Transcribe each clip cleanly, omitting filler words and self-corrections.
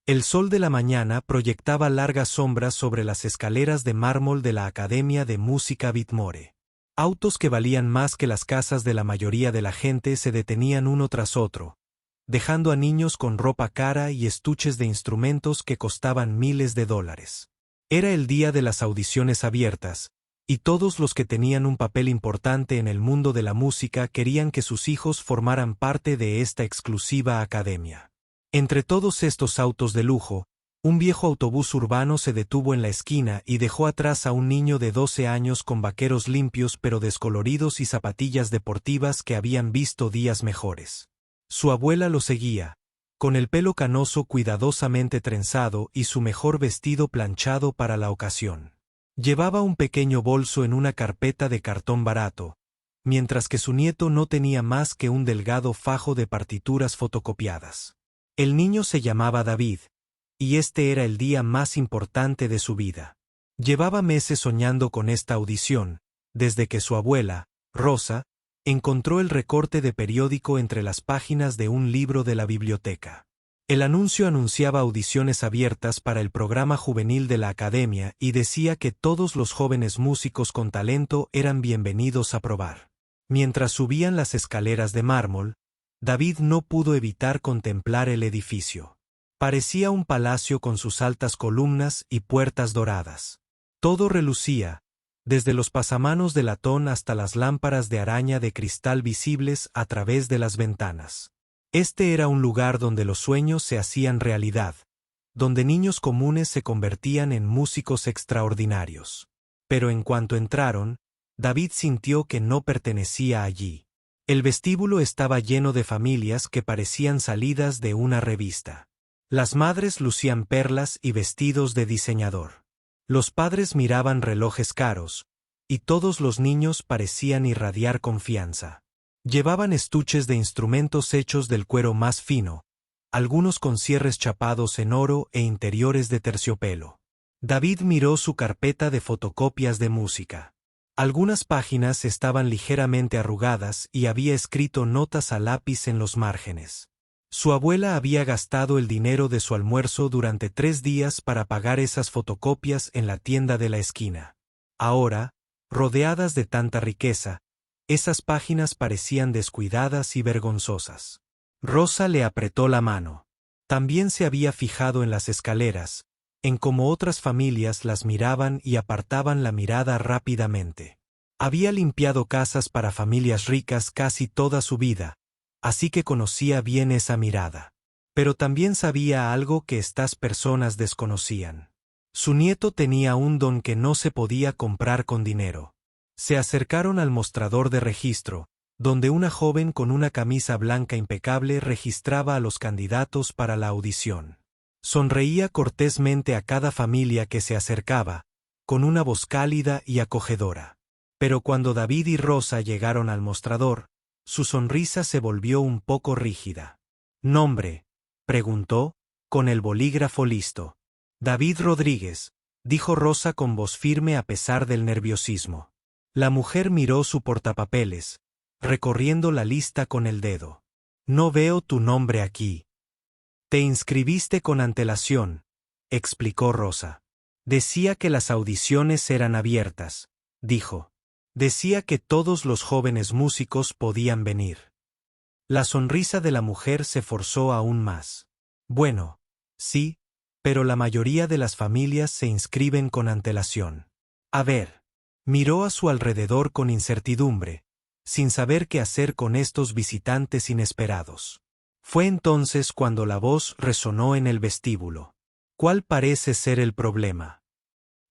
El sol de la mañana proyectaba largas sombras sobre las escaleras de mármol de la Academia de Música Whitmore. Autos que valían más que las casas de la mayoría de la gente se detenían uno tras otro, dejando a niños con ropa cara y estuches de instrumentos que costaban miles de dólares. Era el día de las audiciones abiertas, y todos los que tenían un papel importante en el mundo de la música querían que sus hijos formaran parte de esta exclusiva academia. Entre todos estos autos de lujo, un viejo autobús urbano se detuvo en la esquina y dejó atrás a un niño de 12 años con vaqueros limpios pero descoloridos y zapatillas deportivas que habían visto días mejores. Su abuela lo seguía, con el pelo canoso cuidadosamente trenzado y su mejor vestido planchado para la ocasión. Llevaba un pequeño bolso en una carpeta de cartón barato, mientras que su nieto no tenía más que un delgado fajo de partituras fotocopiadas. El niño se llamaba David, y este era el día más importante de su vida. Llevaba meses soñando con esta audición, desde que su abuela, Rosa, encontró el recorte de periódico entre las páginas de un libro de la biblioteca. El anuncio anunciaba audiciones abiertas para el programa juvenil de la academia y decía que todos los jóvenes músicos con talento eran bienvenidos a probar. Mientras subían las escaleras de mármol, David no pudo evitar contemplar el edificio. Parecía un palacio con sus altas columnas y puertas doradas. Todo relucía, desde los pasamanos de latón hasta las lámparas de araña de cristal visibles a través de las ventanas. Este era un lugar donde los sueños se hacían realidad, donde niños comunes se convertían en músicos extraordinarios. Pero en cuanto entraron, David sintió que no pertenecía allí. El vestíbulo estaba lleno de familias que parecían salidas de una revista. Las madres lucían perlas y vestidos de diseñador. Los padres miraban relojes caros, y todos los niños parecían irradiar confianza. Llevaban estuches de instrumentos hechos del cuero más fino, algunos con cierres chapados en oro e interiores de terciopelo. David miró su carpeta de fotocopias de música. Algunas páginas estaban ligeramente arrugadas y había escrito notas a lápiz en los márgenes. Su abuela había gastado el dinero de su almuerzo durante 3 días para pagar esas fotocopias en la tienda de la esquina. Ahora, rodeadas de tanta riqueza, esas páginas parecían descuidadas y vergonzosas. Rosa le apretó la mano. También se había fijado en las escaleras, en cómo otras familias las miraban y apartaban la mirada rápidamente. Había limpiado casas para familias ricas casi toda su vida, así que conocía bien esa mirada. Pero también sabía algo que estas personas desconocían. Su nieto tenía un don que no se podía comprar con dinero. Se acercaron al mostrador de registro, donde una joven con una camisa blanca impecable registraba a los candidatos para la audición. Sonreía cortésmente a cada familia que se acercaba, con una voz cálida y acogedora. Pero cuando David y Rosa llegaron al mostrador, su sonrisa se volvió un poco rígida. «¿Nombre?», preguntó, con el bolígrafo listo. «David Rodríguez», dijo Rosa con voz firme a pesar del nerviosismo. La mujer miró su portapapeles, recorriendo la lista con el dedo. «No veo tu nombre aquí». «Te inscribiste con antelación», explicó Rosa. «Decía que las audiciones eran abiertas», dijo. «Decía que todos los jóvenes músicos podían venir». La sonrisa de la mujer se forzó aún más. «Bueno, sí, pero la mayoría de las familias se inscriben con antelación». «A ver». Miró a su alrededor con incertidumbre, sin saber qué hacer con estos visitantes inesperados. Fue entonces cuando la voz resonó en el vestíbulo. ¿Cuál parece ser el problema?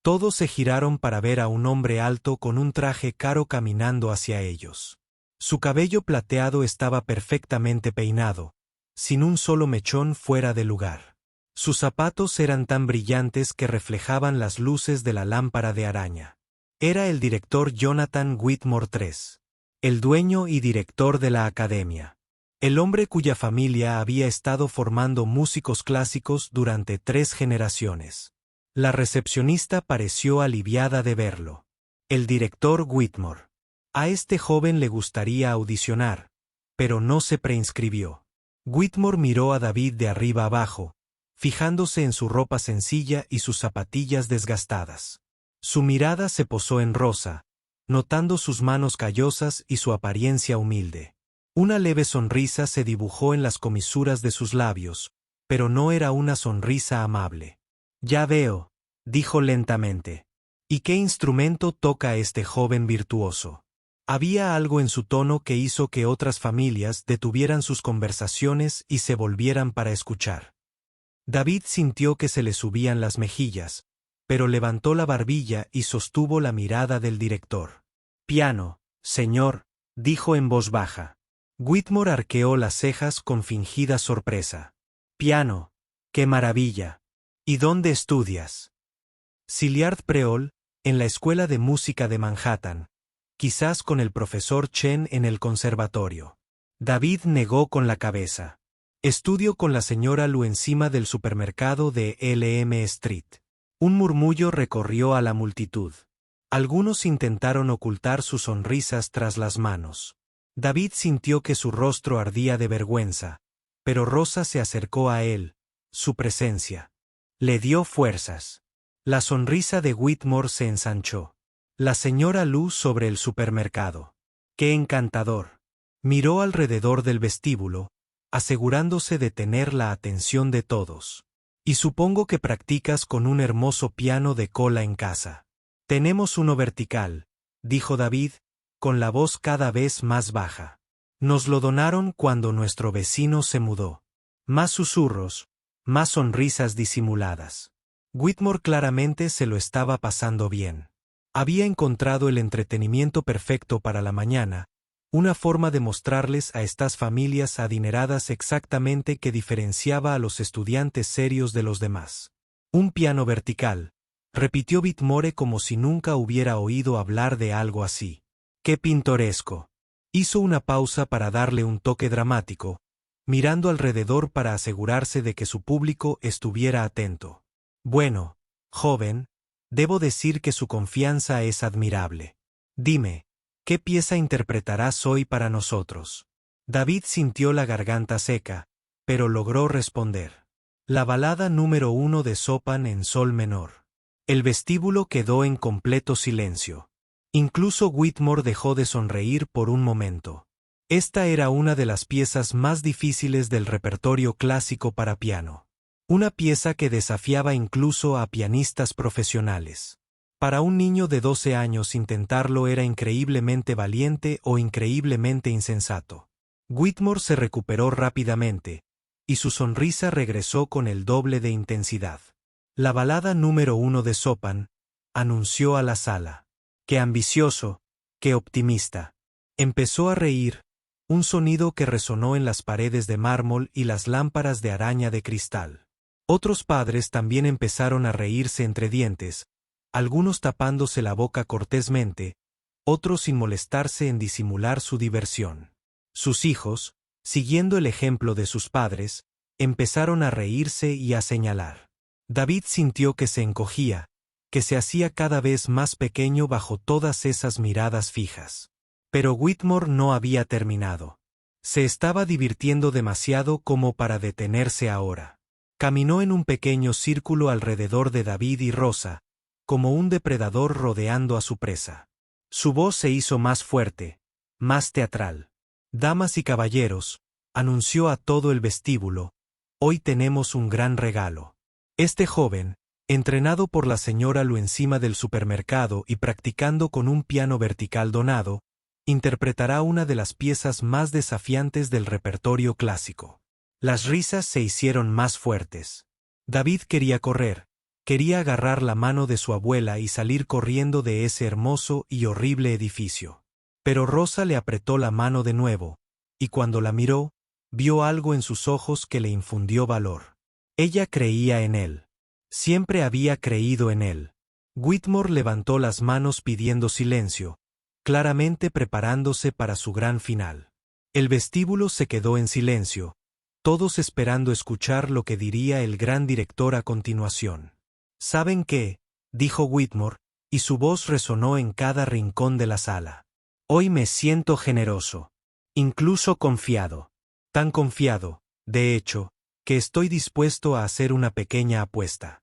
Todos se giraron para ver a un hombre alto con un traje caro caminando hacia ellos. Su cabello plateado estaba perfectamente peinado, sin un solo mechón fuera de lugar. Sus zapatos eran tan brillantes que reflejaban las luces de la lámpara de araña. Era el director Jonathan Whitmore III, el dueño y director de la academia. El hombre cuya familia había estado formando músicos clásicos durante 3 generaciones. La recepcionista pareció aliviada de verlo. El director Whitmore. A este joven le gustaría audicionar, pero no se preinscribió. Whitmore miró a David de arriba abajo, fijándose en su ropa sencilla y sus zapatillas desgastadas. Su mirada se posó en Rosa, notando sus manos callosas y su apariencia humilde. Una leve sonrisa se dibujó en las comisuras de sus labios, pero no era una sonrisa amable. «Ya veo», dijo lentamente. «¿Y qué instrumento toca este joven virtuoso?» Había algo en su tono que hizo que otras familias detuvieran sus conversaciones y se volvieran para escuchar. David sintió que se le subían las mejillas, pero levantó la barbilla y sostuvo la mirada del director. «Piano, señor», dijo en voz baja. Whitmore arqueó las cejas con fingida sorpresa. «Piano, qué maravilla. ¿Y dónde estudias?» «Cilliard Preol, en la Escuela de Música de Manhattan, quizás con el profesor Chen en el conservatorio». David negó con la cabeza. «Estudio con la señora Lu encima del supermercado de L.M. Street». Un murmullo recorrió a la multitud. Algunos intentaron ocultar sus sonrisas tras las manos. David sintió que su rostro ardía de vergüenza, pero Rosa se acercó a él. Su presencia le dio fuerzas. La sonrisa de Whitmore se ensanchó. La señora Lu sobre el supermercado. ¡Qué encantador! Miró alrededor del vestíbulo, asegurándose de tener la atención de todos. «Y supongo que practicas con un hermoso piano de cola en casa». «Tenemos uno vertical», dijo David, con la voz cada vez más baja. «Nos lo donaron cuando nuestro vecino se mudó». Más susurros, más sonrisas disimuladas. Whitmore claramente se lo estaba pasando bien. Había encontrado el entretenimiento perfecto para la mañana, una forma de mostrarles a estas familias adineradas exactamente que diferenciaba a los estudiantes serios de los demás. «Un piano vertical», repitió Whitmore como si nunca hubiera oído hablar de algo así. «¡Qué pintoresco!». Hizo una pausa para darle un toque dramático, mirando alrededor para asegurarse de que su público estuviera atento. «Bueno, joven, debo decir que su confianza es admirable. Dime, ¿qué pieza interpretarás hoy para nosotros?» David sintió la garganta seca, pero logró responder. «La balada número 1 de Chopin en sol menor». El vestíbulo quedó en completo silencio. Incluso Whitmore dejó de sonreír por un momento. Esta era una de las piezas más difíciles del repertorio clásico para piano. Una pieza que desafiaba incluso a pianistas profesionales. Para un niño de 12 años intentarlo era increíblemente valiente o increíblemente insensato. Whitmore se recuperó rápidamente, y su sonrisa regresó con el doble de intensidad. «La balada número 1 de Chopin», anunció a la sala. «Qué ambicioso, qué optimista». Empezó a reír, un sonido que resonó en las paredes de mármol y las lámparas de araña de cristal. Otros padres también empezaron a reírse entre dientes, algunos tapándose la boca cortésmente, otros sin molestarse en disimular su diversión. Sus hijos, siguiendo el ejemplo de sus padres, empezaron a reírse y a señalar. David sintió que se encogía, que se hacía cada vez más pequeño bajo todas esas miradas fijas. Pero Whitmore no había terminado. Se estaba divirtiendo demasiado como para detenerse ahora. Caminó en un pequeño círculo alrededor de David y Rosa, como un depredador rodeando a su presa. Su voz se hizo más fuerte, más teatral. «Damas y caballeros», anunció a todo el vestíbulo, «hoy tenemos un gran regalo. Este joven, entrenado por la señora Lu encima del supermercado y practicando con un piano vertical donado, interpretará una de las piezas más desafiantes del repertorio clásico». Las risas se hicieron más fuertes. David quería correr, quería agarrar la mano de su abuela y salir corriendo de ese hermoso y horrible edificio. Pero Rosa le apretó la mano de nuevo, y cuando la miró, vio algo en sus ojos que le infundió valor. Ella creía en él. Siempre había creído en él. Whitmore levantó las manos pidiendo silencio, claramente preparándose para su gran final. El vestíbulo se quedó en silencio, todos esperando escuchar lo que diría el gran director a continuación. «¿Saben qué?», dijo Whitmore, y su voz resonó en cada rincón de la sala. «Hoy me siento generoso, incluso confiado. Tan confiado, de hecho, que estoy dispuesto a hacer una pequeña apuesta.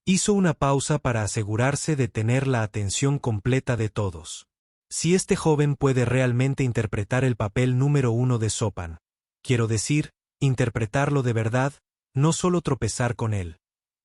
Hizo una pausa para asegurarse de tener la atención completa de todos. Si este joven puede realmente interpretar el papel número 1 de Chopin, quiero decir, interpretarlo de verdad, no solo tropezar con él,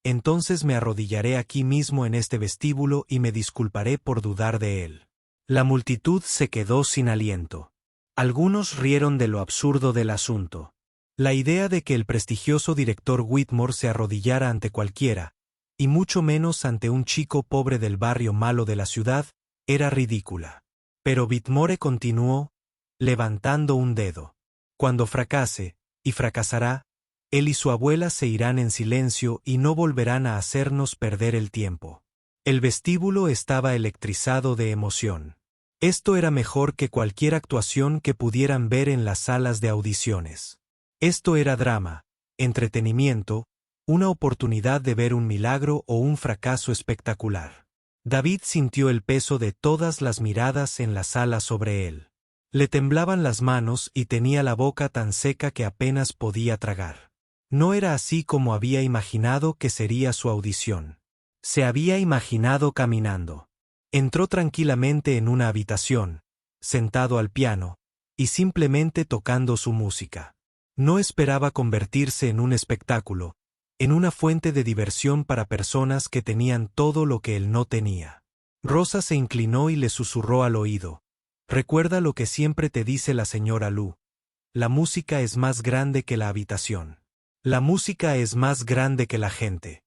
entonces me arrodillaré aquí mismo en este vestíbulo y me disculparé por dudar de él. La multitud se quedó sin aliento. Algunos rieron de lo absurdo del asunto. La idea de que el prestigioso director Whitmore se arrodillara ante cualquiera, y mucho menos ante un chico pobre del barrio malo de la ciudad, era ridícula. Pero Whitmore continuó, levantando un dedo. Cuando fracase, y fracasará, él y su abuela se irán en silencio y no volverán a hacernos perder el tiempo. El vestíbulo estaba electrizado de emoción. Esto era mejor que cualquier actuación que pudieran ver en las salas de audiciones. Esto era drama, entretenimiento, una oportunidad de ver un milagro o un fracaso espectacular. David sintió el peso de todas las miradas en la sala sobre él. Le temblaban las manos y tenía la boca tan seca que apenas podía tragar. No era así como había imaginado que sería su audición. Se había imaginado caminando. Entró tranquilamente en una habitación, sentado al piano, y simplemente tocando su música. No esperaba convertirse en un espectáculo, en una fuente de diversión para personas que tenían todo lo que él no tenía. Rosa se inclinó y le susurró al oído. Recuerda lo que siempre te dice la señora Lu. La música es más grande que la habitación. La música es más grande que la gente.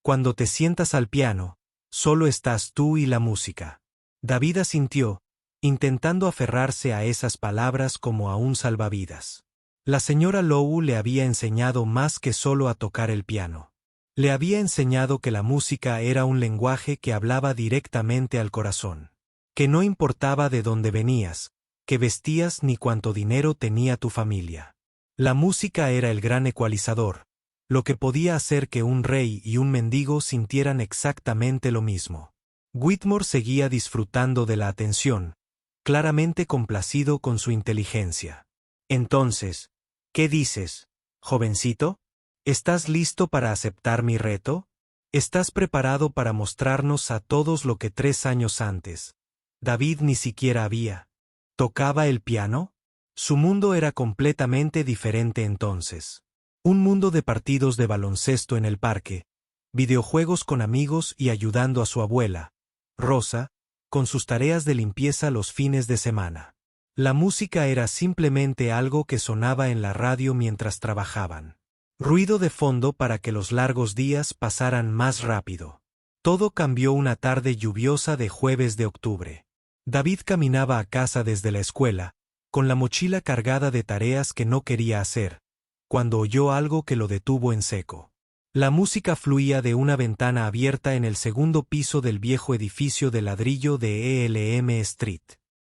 Cuando te sientas al piano, solo estás tú y la música. David asintió, intentando aferrarse a esas palabras como a un salvavidas. La señora Lowe le había enseñado más que solo a tocar el piano. Le había enseñado que la música era un lenguaje que hablaba directamente al corazón. Que no importaba de dónde venías, qué vestías ni cuánto dinero tenía tu familia. La música era el gran ecualizador, lo que podía hacer que un rey y un mendigo sintieran exactamente lo mismo. Whitmore seguía disfrutando de la atención, claramente complacido con su inteligencia. Entonces, ¿qué dices, jovencito? ¿Estás listo para aceptar mi reto? ¿Estás preparado para mostrarnos a todos lo que 3 años antes David ni siquiera había? ¿Tocaba el piano? Su mundo era completamente diferente entonces. Un mundo de partidos de baloncesto en el parque, videojuegos con amigos y ayudando a su abuela, Rosa, con sus tareas de limpieza los fines de semana. La música era simplemente algo que sonaba en la radio mientras trabajaban. Ruido de fondo para que los largos días pasaran más rápido. Todo cambió una tarde lluviosa de jueves de octubre. David caminaba a casa desde la escuela, con la mochila cargada de tareas que no quería hacer, cuando oyó algo que lo detuvo en seco. La música fluía de una ventana abierta en el segundo piso del viejo edificio de ladrillo de Elm Street.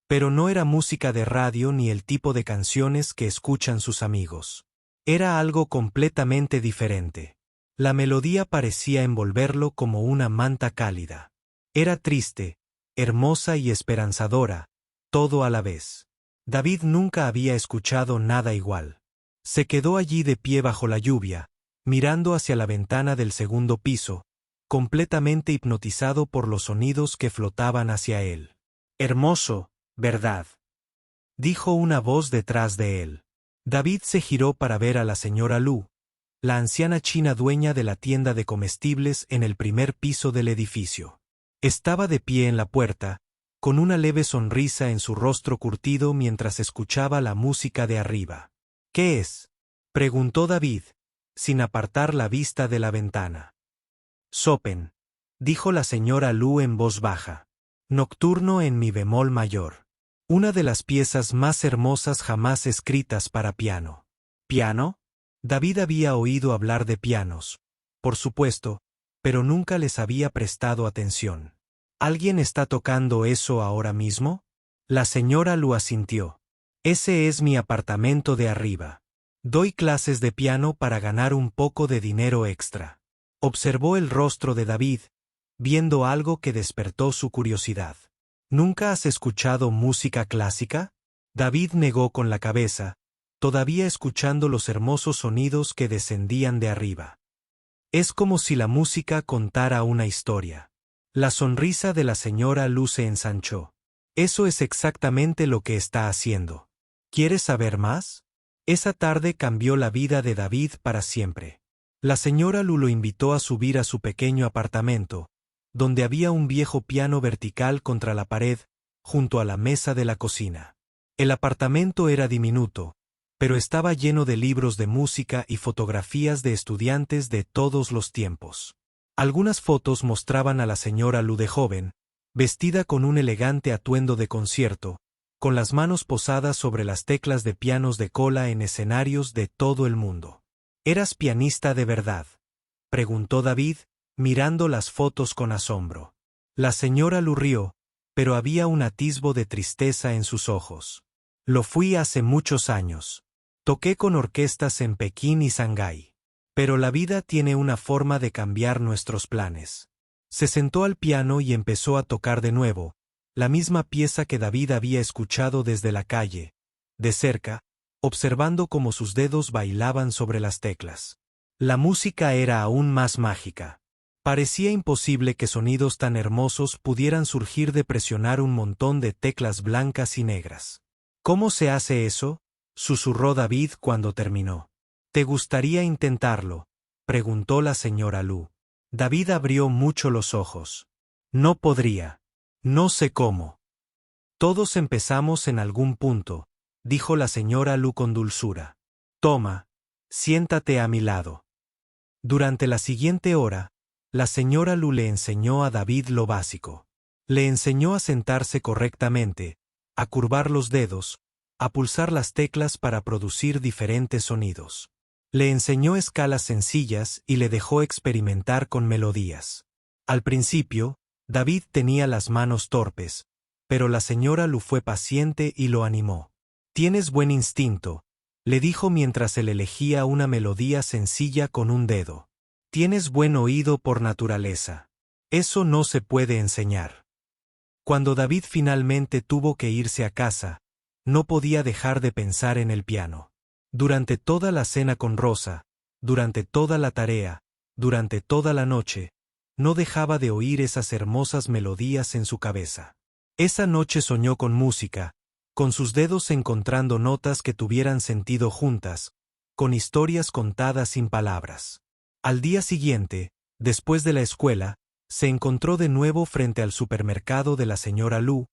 Pero no era música de radio ni el tipo de canciones que escuchan sus amigos. Era algo completamente diferente. La melodía parecía envolverlo como una manta cálida. Era triste, hermosa y esperanzadora, todo a la vez. David nunca había escuchado nada igual. Se quedó allí de pie bajo la lluvia, mirando hacia la ventana del segundo piso, completamente hipnotizado por los sonidos que flotaban hacia él. Hermoso, ¿verdad?, dijo una voz detrás de él. David se giró para ver a la señora Lu, la anciana china dueña de la tienda de comestibles en el primer piso del edificio. Estaba de pie en la puerta, con una leve sonrisa en su rostro curtido mientras escuchaba la música de arriba. ¿Qué es?, preguntó David, sin apartar la vista de la ventana. Chopin, dijo la señora Lu en voz baja. Nocturno en mi bemol mayor. Una de las piezas más hermosas jamás escritas para piano. ¿Piano? David había oído hablar de pianos, por supuesto, pero nunca les había prestado atención. ¿Alguien está tocando eso ahora mismo? La señora Lu asintió. Ese es mi apartamento de arriba. Doy clases de piano para ganar un poco de dinero extra. Observó el rostro de David, viendo algo que despertó su curiosidad. ¿Nunca has escuchado música clásica? David negó con la cabeza, todavía escuchando los hermosos sonidos que descendían de arriba. Es como si la música contara una historia. La sonrisa de la señora Lu se ensanchó. Eso es exactamente lo que está haciendo. ¿Quieres saber más? Esa tarde cambió la vida de David para siempre. La señora Lu lo invitó a subir a su pequeño apartamento, donde había un viejo piano vertical contra la pared, junto a la mesa de la cocina. El apartamento era diminuto, pero estaba lleno de libros de música y fotografías de estudiantes de todos los tiempos. Algunas fotos mostraban a la señora Lu de joven, vestida con un elegante atuendo de concierto, con las manos posadas sobre las teclas de pianos de cola en escenarios de todo el mundo. ¿Eras pianista de verdad?, preguntó David, mirando las fotos con asombro. La señora Lu rió, pero había un atisbo de tristeza en sus ojos. Lo fui hace muchos años. Toqué con orquestas en Pekín y Shanghái. Pero la vida tiene una forma de cambiar nuestros planes. Se sentó al piano y empezó a tocar de nuevo, la misma pieza que David había escuchado desde la calle, de cerca, observando cómo sus dedos bailaban sobre las teclas. La música era aún más mágica. Parecía imposible que sonidos tan hermosos pudieran surgir de presionar un montón de teclas blancas y negras. ¿Cómo se hace eso?, susurró David cuando terminó. ¿Te gustaría intentarlo?, preguntó la señora Lu. David abrió mucho los ojos. No podría. No sé cómo. Todos empezamos en algún punto, dijo la señora Lu con dulzura. Toma, siéntate a mi lado. Durante la siguiente hora, la señora Lu le enseñó a David lo básico. Le enseñó a sentarse correctamente, a curvar los dedos, a pulsar las teclas para producir diferentes sonidos. Le enseñó escalas sencillas y le dejó experimentar con melodías. Al principio, David tenía las manos torpes, pero la señora Lu fue paciente y lo animó. Tienes buen instinto, le dijo mientras él elegía una melodía sencilla con un dedo. Tienes buen oído por naturaleza. Eso no se puede enseñar. Cuando David finalmente tuvo que irse a casa, no podía dejar de pensar en el piano. Durante toda la cena con Rosa, durante toda la tarea, durante toda la noche, no dejaba de oír esas hermosas melodías en su cabeza. Esa noche soñó con música, con sus dedos encontrando notas que tuvieran sentido juntas, con historias contadas sin palabras. Al día siguiente, después de la escuela, se encontró de nuevo frente al supermercado de la señora Lu,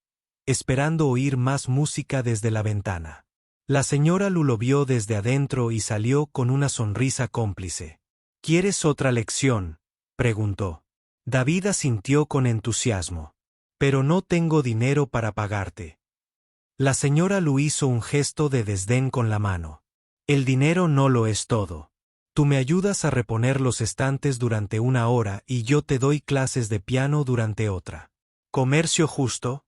esperando oír más música desde la ventana. La señora Lu lo vio desde adentro y salió con una sonrisa cómplice. ¿Quieres otra lección?, preguntó. David asintió con entusiasmo. Pero no tengo dinero para pagarte. La señora Lu hizo un gesto de desdén con la mano. El dinero no lo es todo. Tú me ayudas a reponer los estantes durante 1 hora y yo te doy clases de piano durante otra. ¿Comercio justo?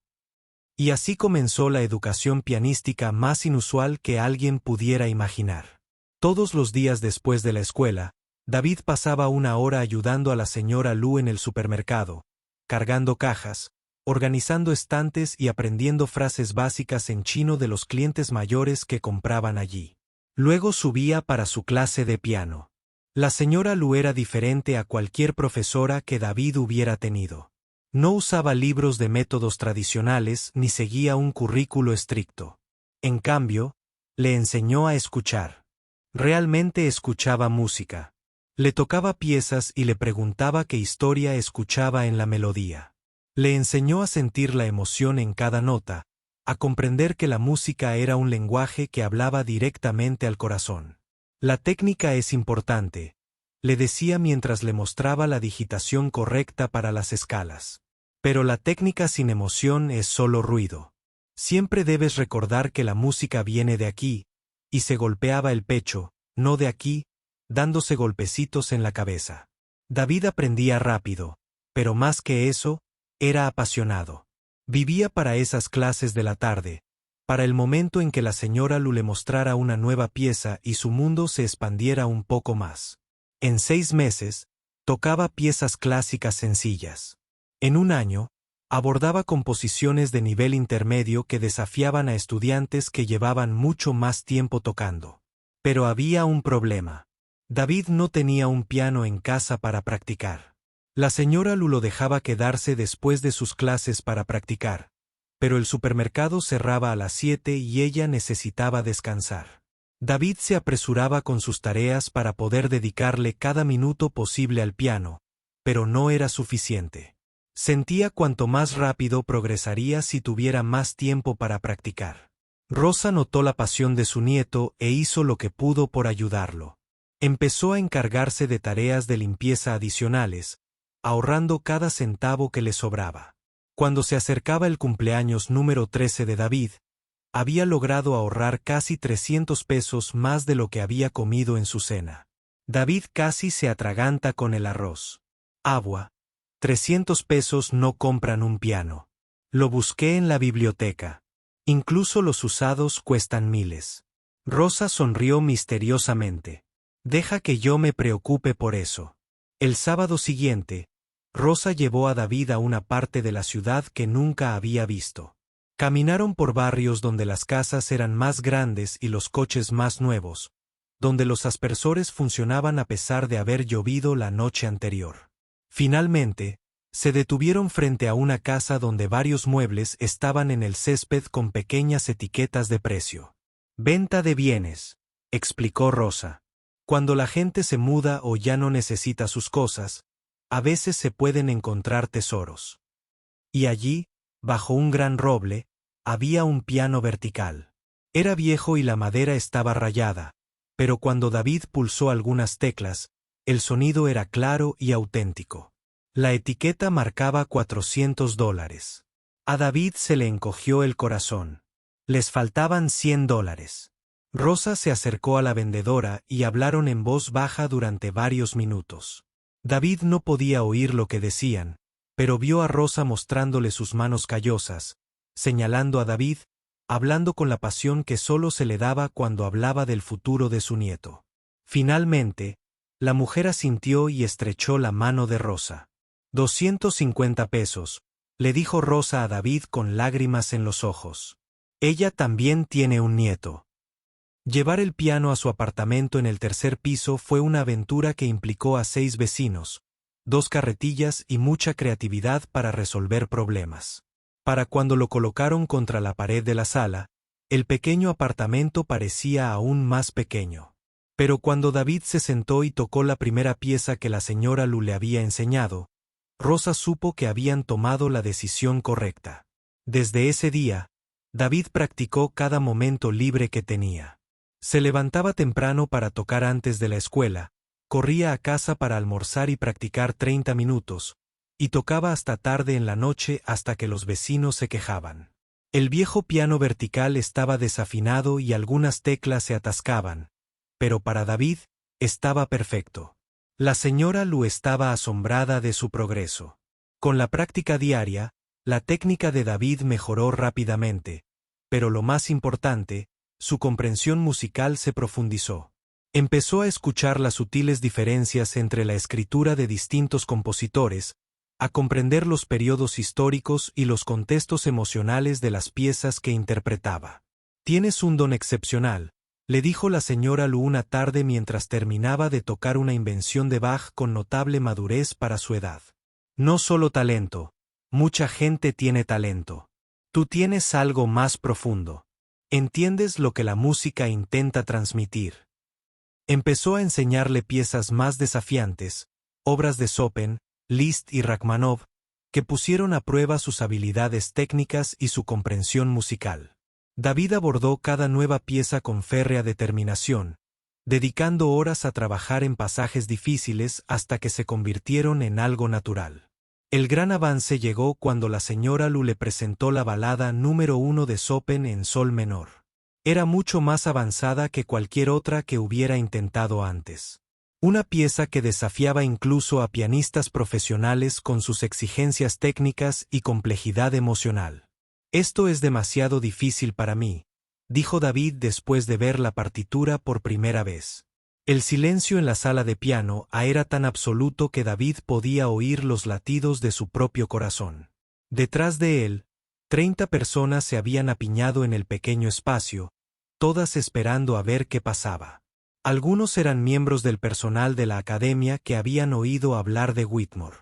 Y así comenzó la educación pianística más inusual que alguien pudiera imaginar. Todos los días después de la escuela, David pasaba 1 hora ayudando a la señora Lu en el supermercado, cargando cajas, organizando estantes y aprendiendo frases básicas en chino de los clientes mayores que compraban allí. Luego subía para su clase de piano. La señora Lu era diferente a cualquier profesora que David hubiera tenido. No usaba libros de métodos tradicionales ni seguía un currículo estricto. En cambio, le enseñó a escuchar. Realmente escuchaba música. Le tocaba piezas y le preguntaba qué historia escuchaba en la melodía. Le enseñó a sentir la emoción en cada nota, a comprender que la música era un lenguaje que hablaba directamente al corazón. La técnica es importante, le decía mientras le mostraba la digitación correcta para las escalas. Pero la técnica sin emoción es solo ruido. Siempre debes recordar que la música viene de aquí, y se golpeaba el pecho, no de aquí, dándose golpecitos en la cabeza. David aprendía rápido, pero más que eso, era apasionado. Vivía para esas clases de la tarde, para el momento en que la señora Lu le mostrara una nueva pieza y su mundo se expandiera un poco más. En 6 meses, tocaba piezas clásicas sencillas. En 1 año, Abordaba composiciones de nivel intermedio que desafiaban a estudiantes que llevaban mucho más tiempo tocando. Pero había un problema. David no tenía un piano en casa para practicar. La señora Lu lo dejaba quedarse después de sus clases para practicar, pero el supermercado cerraba a las 7 y ella necesitaba descansar. David se apresuraba con sus tareas para poder dedicarle cada minuto posible al piano, pero no era suficiente. Sentía cuanto más rápido progresaría si tuviera más tiempo para practicar. Rosa notó la pasión de su nieto e hizo lo que pudo por ayudarlo. Empezó a encargarse de tareas de limpieza adicionales, ahorrando cada centavo que le sobraba. Cuando se acercaba el cumpleaños número 13 de David, había logrado ahorrar casi 300 pesos más de lo que había comido en su cena. David casi se atraganta con el arroz. Agua. 300 pesos no compran un piano. Lo busqué en la biblioteca. Incluso los usados cuestan miles. Rosa sonrió misteriosamente. Deja que yo me preocupe por eso. El sábado siguiente, Rosa llevó a David a una parte de la ciudad que nunca había visto. Caminaron por barrios donde las casas eran más grandes y los coches más nuevos, donde los aspersores funcionaban a pesar de haber llovido la noche anterior. Finalmente, se detuvieron frente a una casa donde varios muebles estaban en el césped con pequeñas etiquetas de precio. Venta de bienes, explicó Rosa. Cuando la gente se muda o ya no necesita sus cosas, a veces se pueden encontrar tesoros. Y allí, bajo un gran roble, había un piano vertical. Era viejo y la madera estaba rayada, pero cuando David pulsó algunas teclas, el sonido era claro y auténtico. La etiqueta marcaba $400. A David se le encogió el corazón. Les faltaban $100. Rosa se acercó a la vendedora y hablaron en voz baja durante varios minutos. David no podía oír lo que decían, pero vio a Rosa mostrándole sus manos callosas, señalando a David, hablando con la pasión que solo se le daba cuando hablaba del futuro de su nieto. Finalmente, la mujer asintió y estrechó la mano de Rosa. 250 pesos, le dijo Rosa a David con lágrimas en los ojos. Ella también tiene un nieto. Llevar el piano a su apartamento en el tercer piso fue una aventura que implicó a 6 vecinos, 2 carretillas y mucha creatividad para resolver problemas. Para cuando lo colocaron contra la pared de la sala, el pequeño apartamento parecía aún más pequeño. Pero cuando David se sentó y tocó la primera pieza que la señora Lu le había enseñado, Rosa supo que habían tomado la decisión correcta. Desde ese día, David practicó cada momento libre que tenía. Se levantaba temprano para tocar antes de la escuela, corría a casa para almorzar y practicar 30 minutos, y tocaba hasta tarde en la noche hasta que los vecinos se quejaban. El viejo piano vertical estaba desafinado y algunas teclas se atascaban, pero para David, estaba perfecto. La señora Lu estaba asombrada de su progreso. Con la práctica diaria, la técnica de David mejoró rápidamente, pero lo más importante, su comprensión musical se profundizó. Empezó a escuchar las sutiles diferencias entre la escritura de distintos compositores, a comprender los periodos históricos y los contextos emocionales de las piezas que interpretaba. «Tienes un don excepcional», le dijo la señora Lu una tarde mientras terminaba de tocar una invención de Bach con notable madurez para su edad. «No solo talento, mucha gente tiene talento. Tú tienes algo más profundo. Entiendes lo que la música intenta transmitir». Empezó a enseñarle piezas más desafiantes, obras de Chopin, Liszt y Rachmaninoff, que pusieron a prueba sus habilidades técnicas y su comprensión musical. David abordó cada nueva pieza con férrea determinación, dedicando horas a trabajar en pasajes difíciles hasta que se convirtieron en algo natural. El gran avance llegó cuando la señora Lu le presentó la balada número 1 de Chopin en sol menor. Era mucho más avanzada que cualquier otra que hubiera intentado antes. Una pieza que desafiaba incluso a pianistas profesionales con sus exigencias técnicas y complejidad emocional. «Esto es demasiado difícil para mí», dijo David después de ver la partitura por primera vez. El silencio en la sala de piano era tan absoluto que David podía oír los latidos de su propio corazón. Detrás de él, 30 personas se habían apiñado en el pequeño espacio, todas esperando a ver qué pasaba. Algunos eran miembros del personal de la academia que habían oído hablar de Whitmore.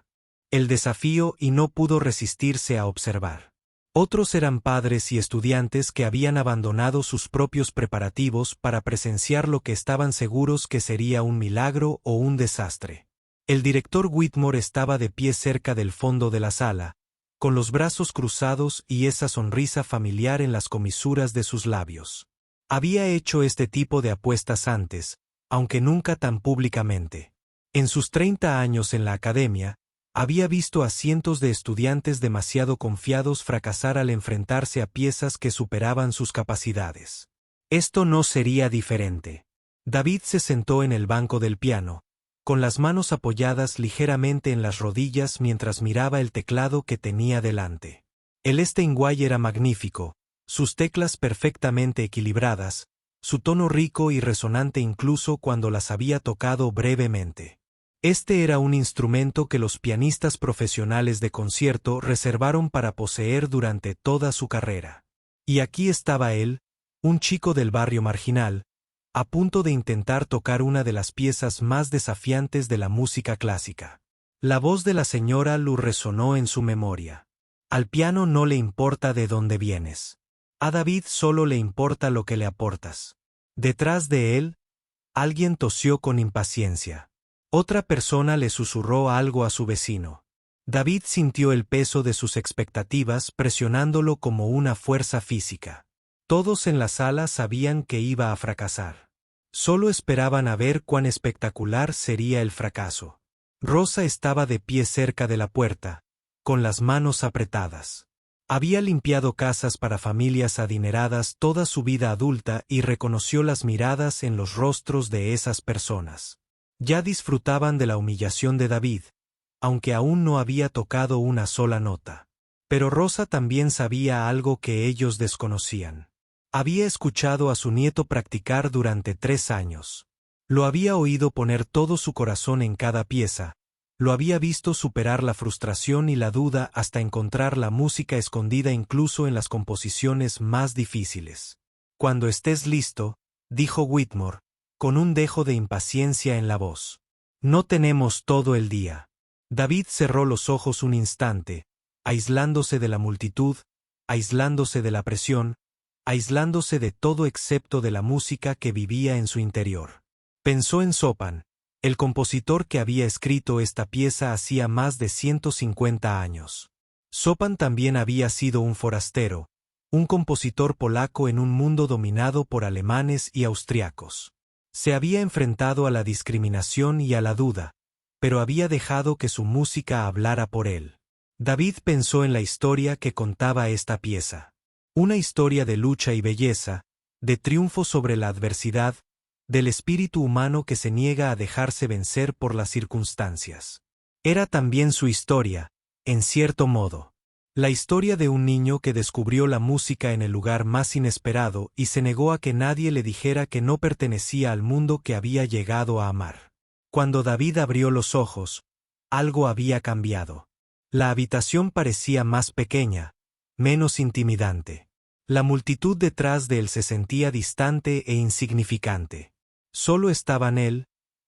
El desafío y no pudo resistirse a observar. Otros eran padres y estudiantes que habían abandonado sus propios preparativos para presenciar lo que estaban seguros que sería un milagro o un desastre. El director Whitmore estaba de pie cerca del fondo de la sala, con los brazos cruzados y esa sonrisa familiar en las comisuras de sus labios. Había hecho este tipo de apuestas antes, aunque nunca tan públicamente. En sus 30 años en la academia, había visto a cientos de estudiantes demasiado confiados fracasar al enfrentarse a piezas que superaban sus capacidades. Esto no sería diferente. David se sentó en el banco del piano, con las manos apoyadas ligeramente en las rodillas mientras miraba el teclado que tenía delante. El Steinway era magnífico, sus teclas perfectamente equilibradas, su tono rico y resonante incluso cuando las había tocado brevemente. Este era un instrumento que los pianistas profesionales de concierto reservaron para poseer durante toda su carrera. Y aquí estaba él, un chico del barrio marginal, a punto de intentar tocar una de las piezas más desafiantes de la música clásica. La voz de la señora Lu resonó en su memoria. Al piano no le importa de dónde vienes. A David solo le importa lo que le aportas. Detrás de él, alguien tosió con impaciencia. Otra persona le susurró algo a su vecino. David sintió el peso de sus expectativas presionándolo como una fuerza física. Todos en la sala sabían que iba a fracasar. Solo esperaban a ver cuán espectacular sería el fracaso. Rosa estaba de pie cerca de la puerta, con las manos apretadas. Había limpiado casas para familias adineradas toda su vida adulta y reconoció las miradas en los rostros de esas personas. Ya disfrutaban de la humillación de David, aunque aún no había tocado una sola nota. Pero Rosa también sabía algo que ellos desconocían. Había escuchado a su nieto practicar durante 3 años. Lo había oído poner todo su corazón en cada pieza. Lo había visto superar la frustración y la duda hasta encontrar la música escondida incluso en las composiciones más difíciles. Cuando estés listo, dijo Whitmore, con un dejo de impaciencia en la voz. No tenemos todo el día. David cerró los ojos un instante, aislándose de la multitud, aislándose de la presión, aislándose de todo excepto de la música que vivía en su interior. Pensó en Chopin, el compositor que había escrito esta pieza hacía más de 150 años. Chopin también había sido un forastero, un compositor polaco en un mundo dominado por alemanes y austriacos. Se había enfrentado a la discriminación y a la duda, pero había dejado que su música hablara por él. David pensó en la historia que contaba esta pieza. Una historia de lucha y belleza, de triunfo sobre la adversidad, del espíritu humano que se niega a dejarse vencer por las circunstancias. Era también su historia, en cierto modo. La historia de un niño que descubrió la música en el lugar más inesperado y se negó a que nadie le dijera que no pertenecía al mundo que había llegado a amar. Cuando David abrió los ojos, algo había cambiado. La habitación parecía más pequeña, menos intimidante. La multitud detrás de él se sentía distante e insignificante. Solo estaban él,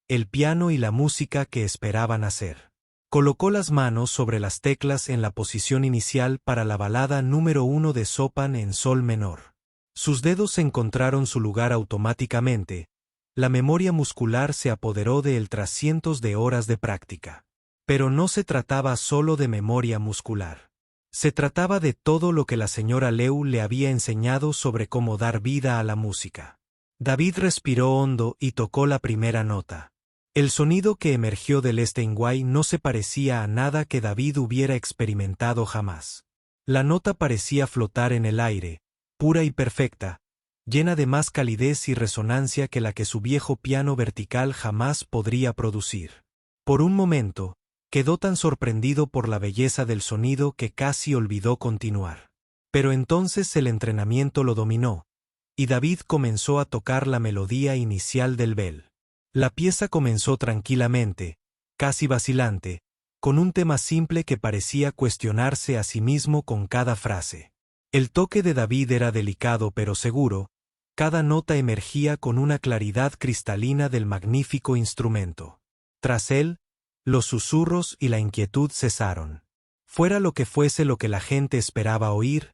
el piano y la música que esperaban hacer. Colocó las manos sobre las teclas en la posición inicial para la balada número 1 de Chopin en sol menor. Sus dedos encontraron su lugar automáticamente. La memoria muscular se apoderó de él tras cientos de horas de práctica. Pero no se trataba solo de memoria muscular. Se trataba de todo lo que la señora Leu le había enseñado sobre cómo dar vida a la música. David respiró hondo y tocó la primera nota. El sonido que emergió del Steinway no se parecía a nada que David hubiera experimentado jamás. La nota parecía flotar en el aire, pura y perfecta, llena de más calidez y resonancia que la que su viejo piano vertical jamás podría producir. Por un momento, quedó tan sorprendido por la belleza del sonido que casi olvidó continuar. Pero entonces el entrenamiento lo dominó, y David comenzó a tocar la melodía inicial del bell. La pieza comenzó tranquilamente, casi vacilante, con un tema simple que parecía cuestionarse a sí mismo con cada frase. El toque de David era delicado pero seguro, cada nota emergía con una claridad cristalina del magnífico instrumento. Tras él, los susurros y la inquietud cesaron. Fuera lo que fuese lo que la gente esperaba oír,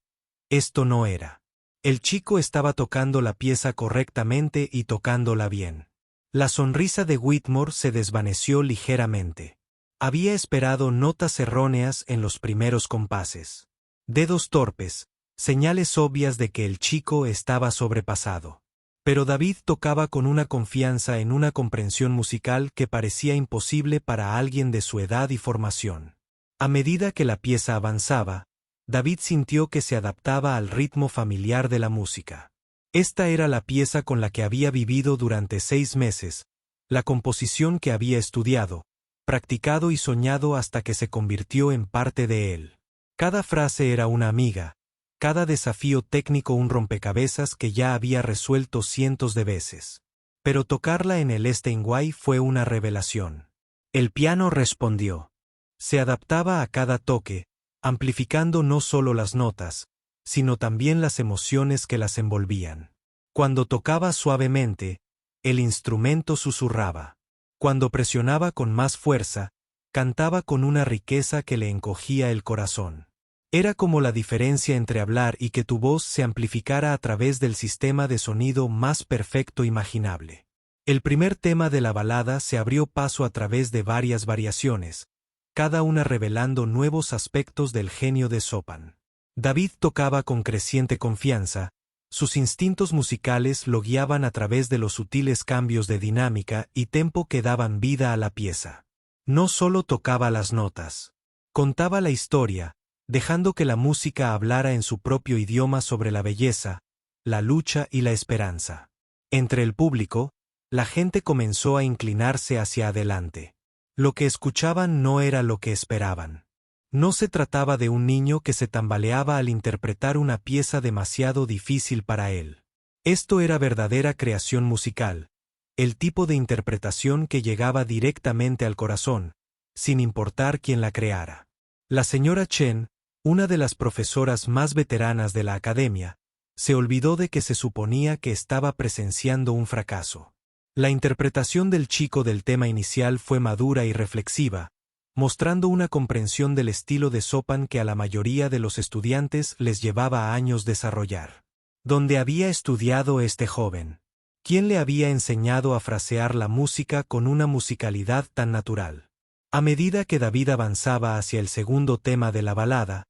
esto no era. El chico estaba tocando la pieza correctamente y tocándola bien. La sonrisa de Whitmore se desvaneció ligeramente. Había esperado notas erróneas en los primeros compases. Dedos torpes, señales obvias de que el chico estaba sobrepasado. Pero David tocaba con una confianza en una comprensión musical que parecía imposible para alguien de su edad y formación. A medida que la pieza avanzaba, David sintió que se adaptaba al ritmo familiar de la música. Esta era la pieza con la que había vivido durante 6 meses, la composición que había estudiado, practicado y soñado hasta que se convirtió en parte de él. Cada frase era una amiga, cada desafío técnico un rompecabezas que ya había resuelto cientos de veces. Pero tocarla en el Steinway fue una revelación. El piano respondió. Se adaptaba a cada toque, amplificando no solo las notas, sino también las emociones que las envolvían. Cuando tocaba suavemente, el instrumento susurraba. Cuando presionaba con más fuerza, cantaba con una riqueza que le encogía el corazón. Era como la diferencia entre hablar y que tu voz se amplificara a través del sistema de sonido más perfecto imaginable. El primer tema de la balada se abrió paso a través de varias variaciones, cada una revelando nuevos aspectos del genio de Chopin. David tocaba con creciente confianza, sus instintos musicales lo guiaban a través de los sutiles cambios de dinámica y tempo que daban vida a la pieza. No solo tocaba las notas, contaba la historia, dejando que la música hablara en su propio idioma sobre la belleza, la lucha y la esperanza. Entre el público, la gente comenzó a inclinarse hacia adelante. Lo que escuchaban no era lo que esperaban. No se trataba de un niño que se tambaleaba al interpretar una pieza demasiado difícil para él. Esto era verdadera creación musical, el tipo de interpretación que llegaba directamente al corazón, sin importar quién la creara. La señora Chen, una de las profesoras más veteranas de la academia, se olvidó de que se suponía que estaba presenciando un fracaso. La interpretación del chico del tema inicial fue madura y reflexiva, mostrando una comprensión del estilo de Chopin que a la mayoría de los estudiantes les llevaba años desarrollar. ¿Dónde había estudiado este joven? ¿Quién le había enseñado a frasear la música con una musicalidad tan natural? A medida que David avanzaba hacia el segundo tema de la balada,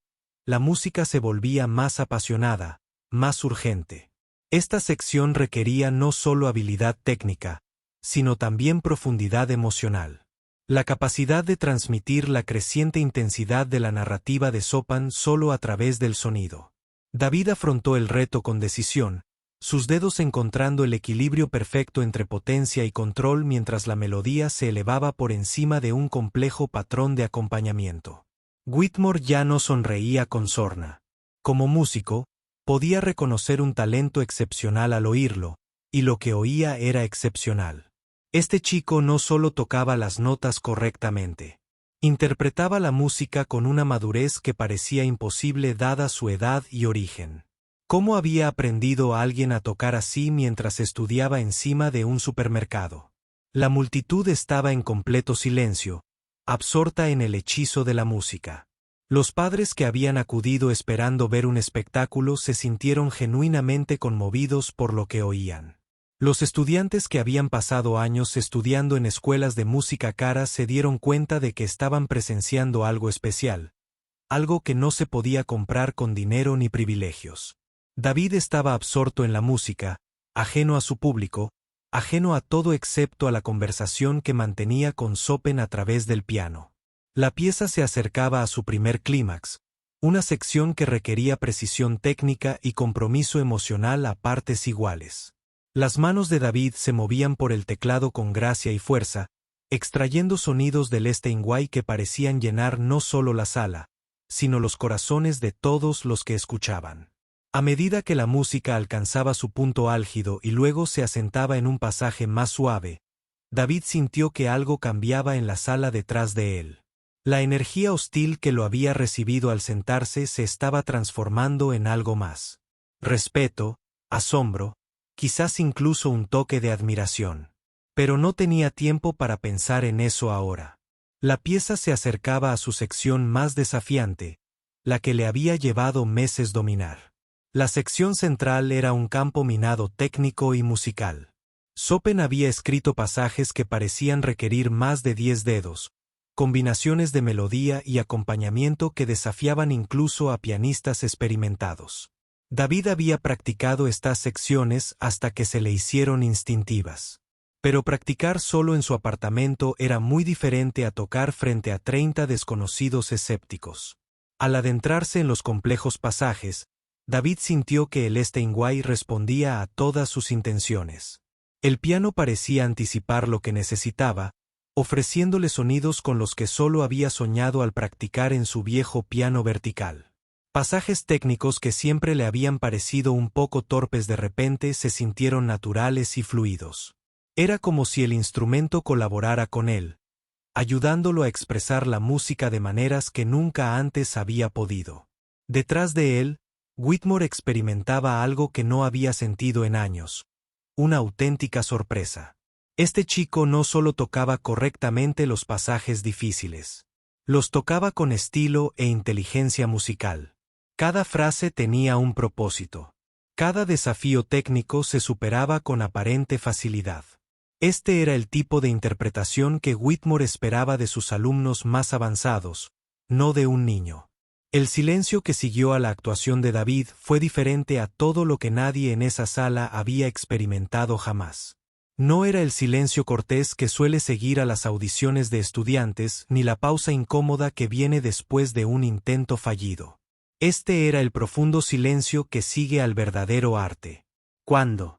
la música se volvía más apasionada, más urgente. Esta sección requería no solo habilidad técnica, sino también profundidad emocional. La capacidad de transmitir la creciente intensidad de la narrativa de Chopin solo a través del sonido. David afrontó el reto con decisión, sus dedos encontrando el equilibrio perfecto entre potencia y control mientras la melodía se elevaba por encima de un complejo patrón de acompañamiento. Whitmore ya no sonreía con sorna. Como músico, podía reconocer un talento excepcional al oírlo, y lo que oía era excepcional. Este chico no solo tocaba las notas correctamente, interpretaba la música con una madurez que parecía imposible dada su edad y origen. ¿Cómo había aprendido a alguien a tocar así mientras estudiaba encima de un supermercado? La multitud estaba en completo silencio, absorta en el hechizo de la música. Los padres que habían acudido esperando ver un espectáculo se sintieron genuinamente conmovidos por lo que oían. Los estudiantes que habían pasado años estudiando en escuelas de música cara se dieron cuenta de que estaban presenciando algo especial, algo que no se podía comprar con dinero ni privilegios. David estaba absorto en la música, ajeno a su público, ajeno a todo excepto a la conversación que mantenía con Chopin a través del piano. La pieza se acercaba a su primer clímax, una sección que requería precisión técnica y compromiso emocional a partes iguales. Las manos de David se movían por el teclado con gracia y fuerza, extrayendo sonidos del Steinway que parecían llenar no solo la sala, sino los corazones de todos los que escuchaban. A medida que la música alcanzaba su punto álgido y luego se asentaba en un pasaje más suave, David sintió que algo cambiaba en la sala detrás de él. La energía hostil que lo había recibido al sentarse se estaba transformando en algo más. Respeto, asombro, quizás incluso un toque de admiración. Pero no tenía tiempo para pensar en eso ahora. La pieza se acercaba a su sección más desafiante, la que le había llevado meses dominar. La sección central era un campo minado técnico y musical. Chopin había escrito pasajes que parecían requerir más de 10 dedos, combinaciones de melodía y acompañamiento que desafiaban incluso a pianistas experimentados. David había practicado estas secciones hasta que se le hicieron instintivas. Pero practicar solo en su apartamento era muy diferente a tocar frente a 30 desconocidos escépticos. Al adentrarse en los complejos pasajes, David sintió que el Steinway respondía a todas sus intenciones. El piano parecía anticipar lo que necesitaba, ofreciéndole sonidos con los que solo había soñado al practicar en su viejo piano vertical. Pasajes técnicos que siempre le habían parecido un poco torpes de repente se sintieron naturales y fluidos. Era como si el instrumento colaborara con él, ayudándolo a expresar la música de maneras que nunca antes había podido. Detrás de él, Whitmore experimentaba algo que no había sentido en años, una auténtica sorpresa. Este chico no solo tocaba correctamente los pasajes difíciles, los tocaba con estilo e inteligencia musical. Cada frase tenía un propósito. Cada desafío técnico se superaba con aparente facilidad. Este era el tipo de interpretación que Whitmore esperaba de sus alumnos más avanzados, no de un niño. El silencio que siguió a la actuación de David fue diferente a todo lo que nadie en esa sala había experimentado jamás. No era el silencio cortés que suele seguir a las audiciones de estudiantes, ni la pausa incómoda que viene después de un intento fallido. Este era el profundo silencio que sigue al verdadero arte. Cuando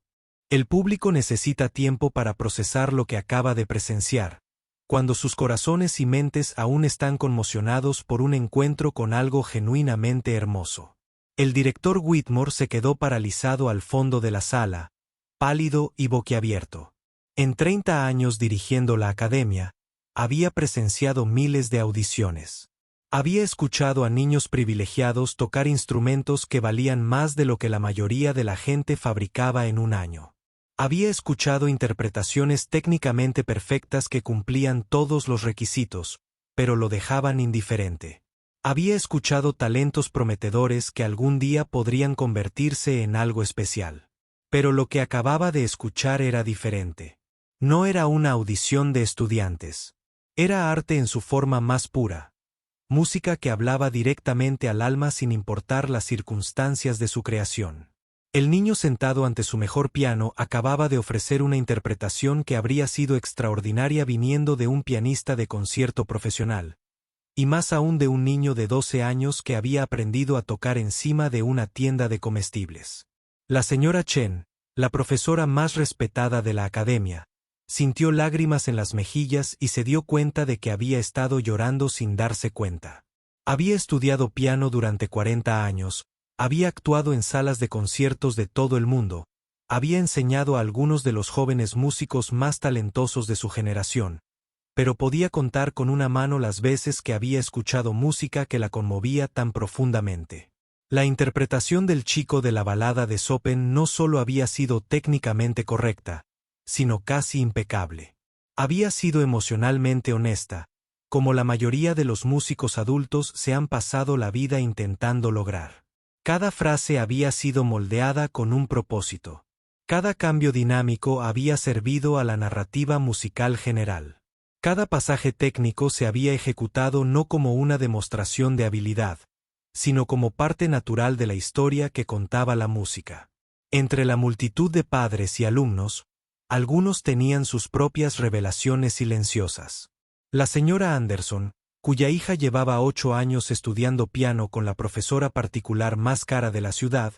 el público necesita tiempo para procesar lo que acaba de presenciar, cuando sus corazones y mentes aún están conmocionados por un encuentro con algo genuinamente hermoso. El director Whitmore se quedó paralizado al fondo de la sala, pálido y boquiabierto. En 30 años dirigiendo la academia, había presenciado miles de audiciones. Había escuchado a niños privilegiados tocar instrumentos que valían más de lo que la mayoría de la gente fabricaba en un año. Había escuchado interpretaciones técnicamente perfectas que cumplían todos los requisitos, pero lo dejaban indiferente. Había escuchado talentos prometedores que algún día podrían convertirse en algo especial. Pero lo que acababa de escuchar era diferente. No era una audición de estudiantes. Era arte en su forma más pura. Música que hablaba directamente al alma sin importar las circunstancias de su creación. El niño sentado ante su mejor piano acababa de ofrecer una interpretación que habría sido extraordinaria viniendo de un pianista de concierto profesional, y más aún de un niño de 12 años que había aprendido a tocar encima de una tienda de comestibles. La señora Chen, la profesora más respetada de la academia, sintió lágrimas en las mejillas y se dio cuenta de que había estado llorando sin darse cuenta. Había estudiado piano durante 40 años, había actuado en salas de conciertos de todo el mundo, había enseñado a algunos de los jóvenes músicos más talentosos de su generación, pero podía contar con una mano las veces que había escuchado música que la conmovía tan profundamente. La interpretación del chico de la balada de Chopin no solo había sido técnicamente correcta, sino casi impecable. Había sido emocionalmente honesta, como la mayoría de los músicos adultos se han pasado la vida intentando lograr. Cada frase había sido moldeada con un propósito. Cada cambio dinámico había servido a la narrativa musical general. Cada pasaje técnico se había ejecutado no como una demostración de habilidad, sino como parte natural de la historia que contaba la música. Entre la multitud de padres y alumnos, algunos tenían sus propias revelaciones silenciosas. La señora Anderson, cuya hija llevaba 8 años estudiando piano con la profesora particular más cara de la ciudad,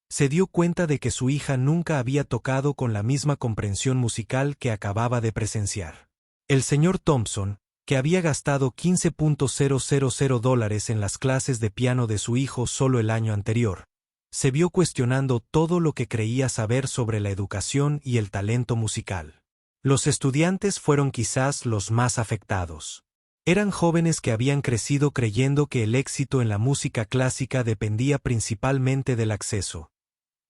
se dio cuenta de que su hija nunca había tocado con la misma comprensión musical que acababa de presenciar. El señor Thompson, que había gastado $15,000 en las clases de piano de su hijo solo el año anterior, se vio cuestionando todo lo que creía saber sobre la educación y el talento musical. Los estudiantes fueron quizás los más afectados. Eran jóvenes que habían crecido creyendo que el éxito en la música clásica dependía principalmente del acceso.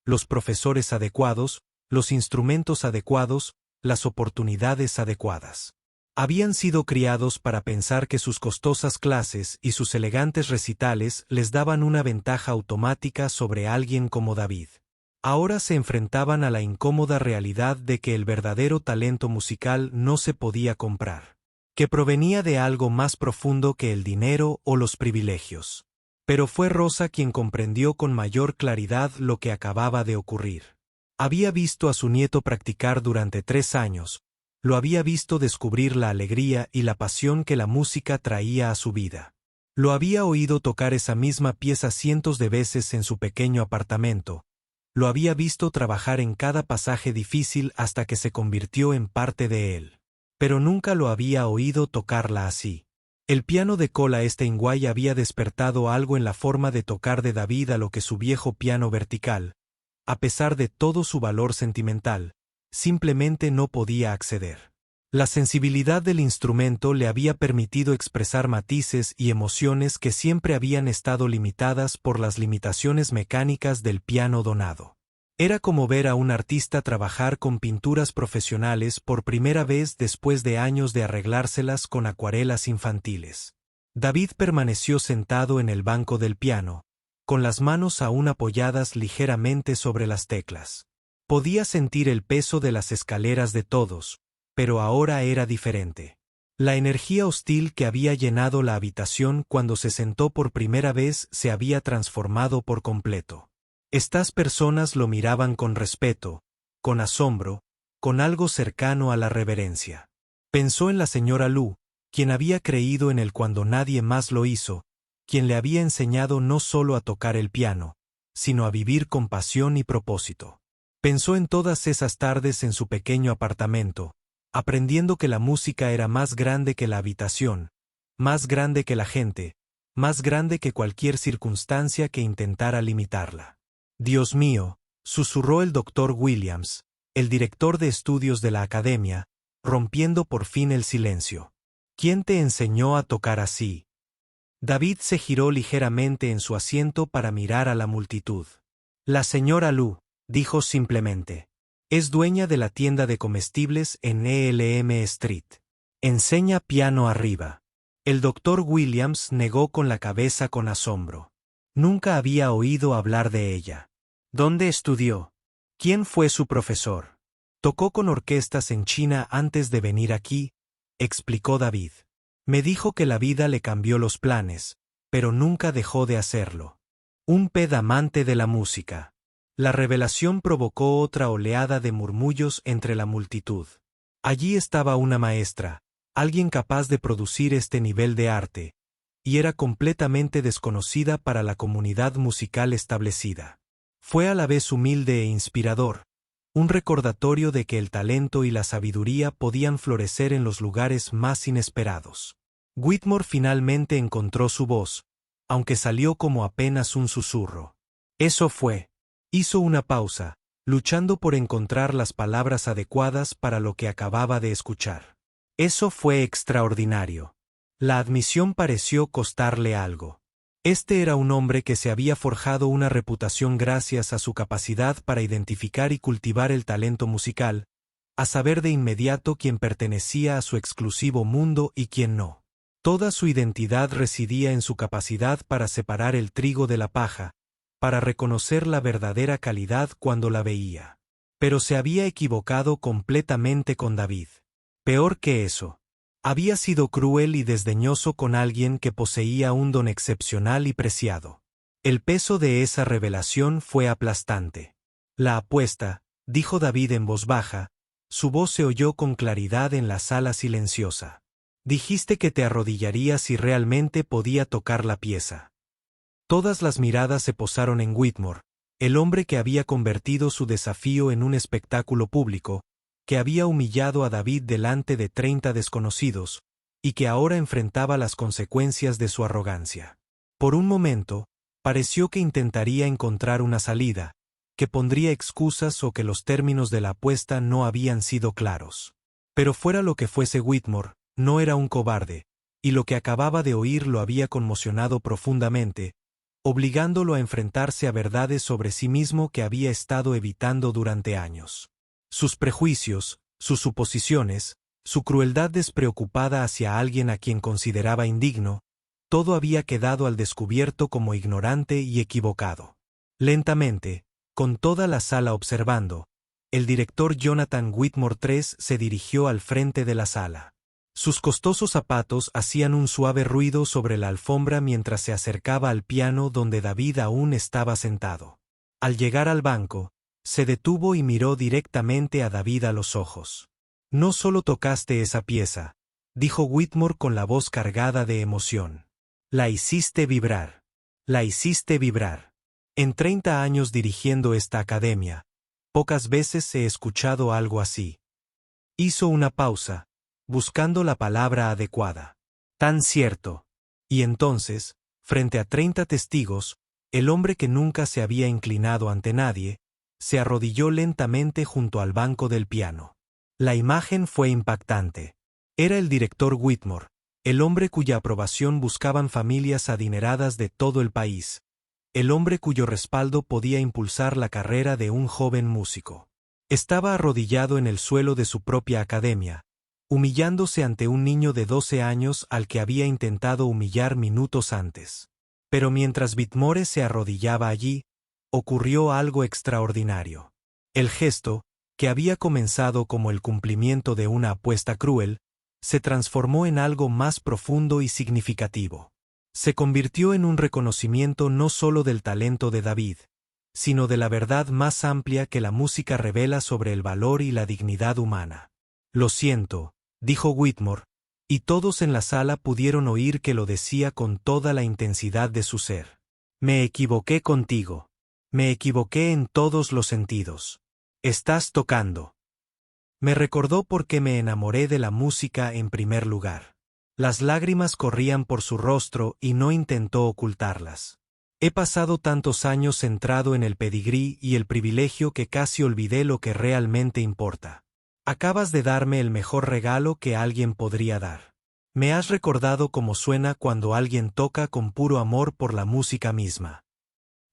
Los profesores adecuados, los instrumentos adecuados, las oportunidades adecuadas. Habían sido criados para pensar que sus costosas clases y sus elegantes recitales les daban una ventaja automática sobre alguien como David. Ahora se enfrentaban a la incómoda realidad de que el verdadero talento musical no se podía comprar, que provenía de algo más profundo que el dinero o los privilegios. Pero fue Rosa quien comprendió con mayor claridad lo que acababa de ocurrir. Había visto a su nieto practicar durante 3 años, lo había visto descubrir la alegría y la pasión que la música traía a su vida. Lo había oído tocar esa misma pieza cientos de veces en su pequeño apartamento. Lo había visto trabajar en cada pasaje difícil hasta que se convirtió en parte de él. Pero nunca lo había oído tocarla así. El piano de cola Steinway había despertado algo en la forma de tocar de David a lo que su viejo piano vertical, a pesar de todo su valor sentimental, simplemente no podía acceder. La sensibilidad del instrumento le había permitido expresar matices y emociones que siempre habían estado limitadas por las limitaciones mecánicas del piano donado. Era como ver a un artista trabajar con pinturas profesionales por primera vez después de años de arreglárselas con acuarelas infantiles. David permaneció sentado en el banco del piano, con las manos aún apoyadas ligeramente sobre las teclas. Podía sentir el peso de las escaleras de todos, pero ahora era diferente. La energía hostil que había llenado la habitación cuando se sentó por primera vez se había transformado por completo. Estas personas lo miraban con respeto, con asombro, con algo cercano a la reverencia. Pensó en la señora Lu, quien había creído en él cuando nadie más lo hizo, quien le había enseñado no solo a tocar el piano, sino a vivir con pasión y propósito. Pensó en todas esas tardes en su pequeño apartamento, aprendiendo que la música era más grande que la habitación, más grande que la gente, más grande que cualquier circunstancia que intentara limitarla. Dios mío, susurró el doctor Williams, el director de estudios de la academia, rompiendo por fin el silencio. ¿Quién te enseñó a tocar así? David se giró ligeramente en su asiento para mirar a la multitud. La señora Lu, dijo simplemente. Es dueña de la tienda de comestibles en ELM Street. Enseña piano arriba. El doctor Williams negó con la cabeza con asombro. Nunca había oído hablar de ella. ¿Dónde estudió? ¿Quién fue su profesor? Tocó con orquestas en China antes de venir aquí, explicó David. Me dijo que la vida le cambió los planes, pero nunca dejó de hacerlo. Un pedamante de la música. La revelación provocó otra oleada de murmullos entre la multitud. Allí estaba una maestra, alguien capaz de producir este nivel de arte, y era completamente desconocida para la comunidad musical establecida. Fue a la vez humilde e inspirador, un recordatorio de que el talento y la sabiduría podían florecer en los lugares más inesperados. Whitmore finalmente encontró su voz, aunque salió como apenas un susurro. Eso fue. Hizo una pausa, luchando por encontrar las palabras adecuadas para lo que acababa de escuchar. Eso fue extraordinario. La admisión pareció costarle algo. Este era un hombre que se había forjado una reputación gracias a su capacidad para identificar y cultivar el talento musical, a saber de inmediato quién pertenecía a su exclusivo mundo y quién no. Toda su identidad residía en su capacidad para separar el trigo de la paja, para reconocer la verdadera calidad cuando la veía. Pero se había equivocado completamente con David. Peor que eso. Había sido cruel y desdeñoso con alguien que poseía un don excepcional y preciado. El peso de esa revelación fue aplastante. La apuesta, dijo David en voz baja, su voz se oyó con claridad en la sala silenciosa. Dijiste que te arrodillarías si realmente podía tocar la pieza. Todas las miradas se posaron en Whitmore, el hombre que había convertido su desafío en un espectáculo público, que había humillado a David delante de 30 desconocidos, y que ahora enfrentaba las consecuencias de su arrogancia. Por un momento, pareció que intentaría encontrar una salida, que pondría excusas o que los términos de la apuesta no habían sido claros. Pero fuera lo que fuese Whitmore, no era un cobarde, y lo que acababa de oír lo había conmocionado profundamente, obligándolo a enfrentarse a verdades sobre sí mismo que había estado evitando durante años. Sus prejuicios, sus suposiciones, su crueldad despreocupada hacia alguien a quien consideraba indigno, todo había quedado al descubierto como ignorante y equivocado. Lentamente, con toda la sala observando, el director Jonathan Whitmore III se dirigió al frente de la sala. Sus costosos zapatos hacían un suave ruido sobre la alfombra mientras se acercaba al piano donde David aún estaba sentado. Al llegar al banco, se detuvo y miró directamente a David a los ojos. «No solo tocaste esa pieza», dijo Whitmore con la voz cargada de emoción. «La hiciste vibrar. La hiciste vibrar. En 30 años dirigiendo esta academia, pocas veces he escuchado algo así». Hizo una pausa, buscando la palabra adecuada. «Tan cierto». Y entonces, frente a 30 testigos, el hombre que nunca se había inclinado ante nadie, se arrodilló lentamente junto al banco del piano. La imagen fue impactante. Era el director Whitmore, el hombre cuya aprobación buscaban familias adineradas de todo el país, el hombre cuyo respaldo podía impulsar la carrera de un joven músico. Estaba arrodillado en el suelo de su propia academia, humillándose ante un niño de 12 años al que había intentado humillar minutos antes. Pero mientras Whitmore se arrodillaba allí, ocurrió algo extraordinario. El gesto, que había comenzado como el cumplimiento de una apuesta cruel, se transformó en algo más profundo y significativo. Se convirtió en un reconocimiento no solo del talento de David, sino de la verdad más amplia que la música revela sobre el valor y la dignidad humana. «Lo siento», dijo Whitmore, y todos en la sala pudieron oír que lo decía con toda la intensidad de su ser. «Me equivoqué contigo. Me equivoqué en todos los sentidos. Estás tocando». Me recordó por qué me enamoré de la música en primer lugar. Las lágrimas corrían por su rostro y no intentó ocultarlas. He pasado tantos años centrado en el pedigrí y el privilegio que casi olvidé lo que realmente importa. Acabas de darme el mejor regalo que alguien podría dar. Me has recordado cómo suena cuando alguien toca con puro amor por la música misma.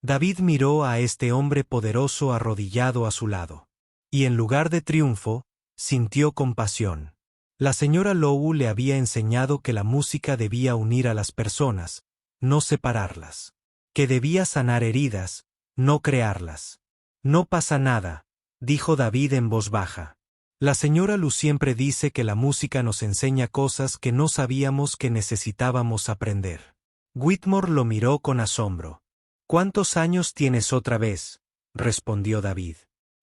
David miró a este hombre poderoso arrodillado a su lado. Y en lugar de triunfo, sintió compasión. La señora Lowe le había enseñado que la música debía unir a las personas, no separarlas. Que debía sanar heridas, no crearlas. «No pasa nada», dijo David en voz baja. «La señora Lu siempre dice que la música nos enseña cosas que no sabíamos que necesitábamos aprender». Whitmore lo miró con asombro. «¿Cuántos años tienes otra vez?», respondió David.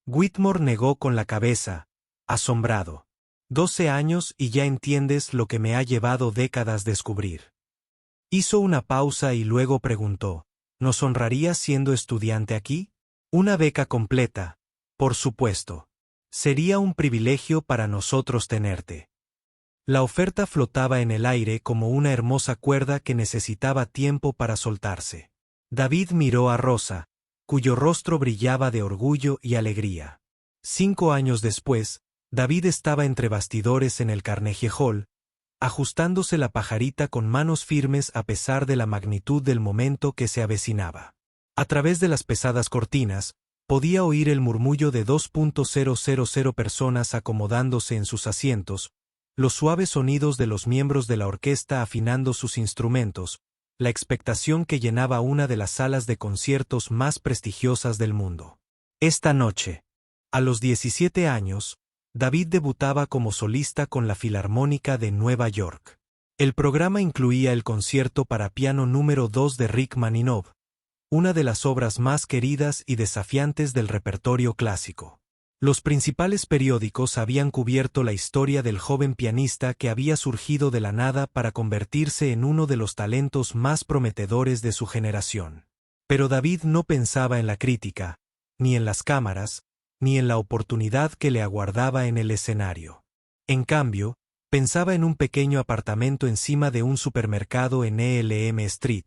Whitmore negó con la cabeza, asombrado. 12 años y ya entiendes lo que me ha llevado décadas descubrir». Hizo una pausa y luego preguntó, «¿Nos honrarías siendo estudiante aquí?». «Una beca completa, por supuesto. Sería un privilegio para nosotros tenerte». La oferta flotaba en el aire como una hermosa cuerda que necesitaba tiempo para soltarse. David miró a Rosa, cuyo rostro brillaba de orgullo y alegría. 5 años después, David estaba entre bastidores en el Carnegie Hall, ajustándose la pajarita con manos firmes a pesar de la magnitud del momento que se avecinaba. A través de las pesadas cortinas, podía oír el murmullo de 2,000 personas acomodándose en sus asientos, los suaves sonidos de los miembros de la orquesta afinando sus instrumentos, la expectación que llenaba una de las salas de conciertos más prestigiosas del mundo. Esta noche, a los 17 años, David debutaba como solista con la Filarmónica de Nueva York. El programa incluía el concierto para piano número 2 de Rachmaninoff, una de las obras más queridas y desafiantes del repertorio clásico. Los principales periódicos habían cubierto la historia del joven pianista que había surgido de la nada para convertirse en uno de los talentos más prometedores de su generación. Pero David no pensaba en la crítica, ni en las cámaras, ni en la oportunidad que le aguardaba en el escenario. En cambio, pensaba en un pequeño apartamento encima de un supermercado en Elm Street,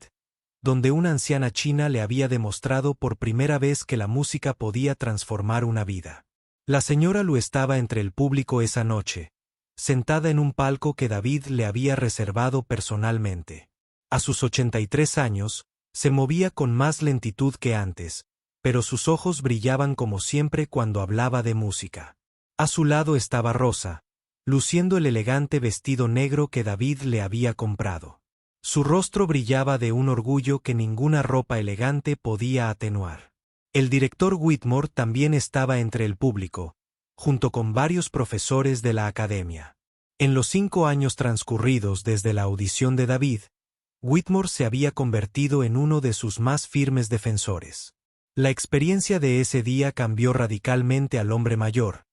donde una anciana china le había demostrado por primera vez que la música podía transformar una vida. La señora Lu estaba entre el público esa noche, sentada en un palco que David le había reservado personalmente. A sus 83 años, se movía con más lentitud que antes, pero sus ojos brillaban como siempre cuando hablaba de música. A su lado estaba Rosa, luciendo el elegante vestido negro que David le había comprado. Su rostro brillaba de un orgullo que ninguna ropa elegante podía atenuar. El director Whitmore también estaba entre el público, junto con varios profesores de la academia. En los 5 años transcurridos desde la audición de David, Whitmore se había convertido en uno de sus más firmes defensores. La experiencia de ese día cambió radicalmente al hombre mayor,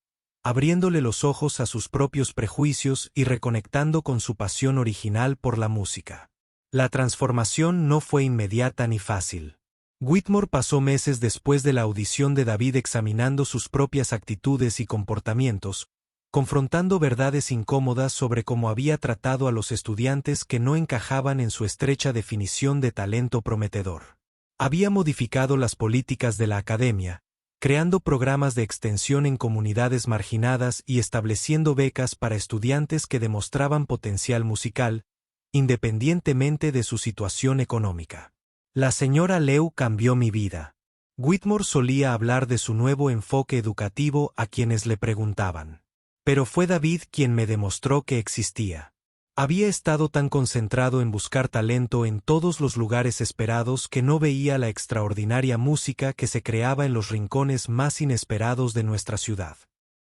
abriéndole los ojos a sus propios prejuicios y reconectando con su pasión original por la música. La transformación no fue inmediata ni fácil. Whitmore pasó meses después de la audición de David examinando sus propias actitudes y comportamientos, confrontando verdades incómodas sobre cómo había tratado a los estudiantes que no encajaban en su estrecha definición de talento prometedor. Había modificado las políticas de la academia, creando programas de extensión en comunidades marginadas y estableciendo becas para estudiantes que demostraban potencial musical, independientemente de su situación económica. La señora Lew cambió mi vida. Whitmore solía hablar de su nuevo enfoque educativo a quienes le preguntaban. Pero fue David quien me demostró que existía. Había estado tan concentrado en buscar talento en todos los lugares esperados que no veía la extraordinaria música que se creaba en los rincones más inesperados de nuestra ciudad.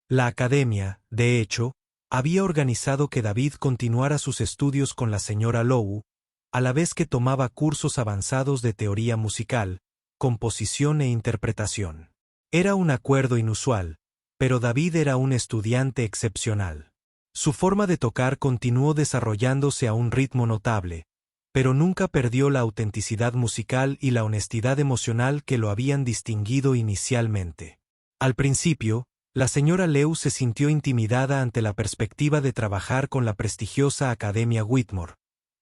La academia, de hecho, había organizado que David continuara sus estudios con la señora Lowe, a la vez que tomaba cursos avanzados de teoría musical, composición e interpretación. Era un acuerdo inusual, pero David era un estudiante excepcional. Su forma de tocar continuó desarrollándose a un ritmo notable, pero nunca perdió la autenticidad musical y la honestidad emocional que lo habían distinguido inicialmente. Al principio, la señora Lew se sintió intimidada ante la perspectiva de trabajar con la prestigiosa Academia Whitmore,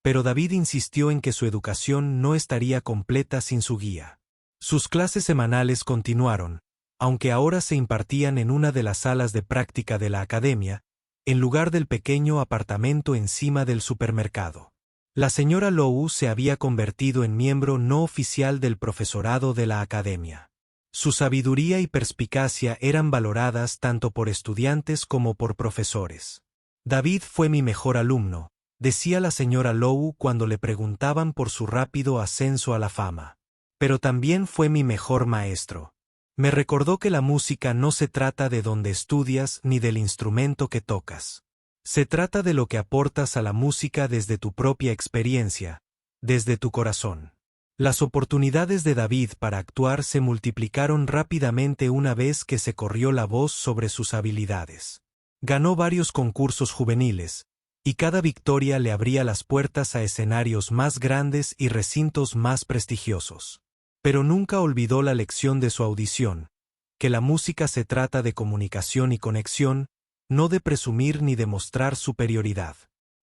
pero David insistió en que su educación no estaría completa sin su guía. Sus clases semanales continuaron, aunque ahora se impartían en una de las salas de práctica de la academia, en lugar del pequeño apartamento encima del supermercado. La señora Lowe se había convertido en miembro no oficial del profesorado de la academia. Su sabiduría y perspicacia eran valoradas tanto por estudiantes como por profesores. David fue mi mejor alumno, decía la señora Lowe cuando le preguntaban por su rápido ascenso a la fama. Pero también fue mi mejor maestro. Me recordó que la música no se trata de dónde estudias ni del instrumento que tocas. Se trata de lo que aportas a la música desde tu propia experiencia, desde tu corazón. Las oportunidades de David para actuar se multiplicaron rápidamente una vez que se corrió la voz sobre sus habilidades. Ganó varios concursos juveniles, y cada victoria le abría las puertas a escenarios más grandes y recintos más prestigiosos. Pero nunca olvidó la lección de su audición, que la música se trata de comunicación y conexión, no de presumir ni de mostrar superioridad.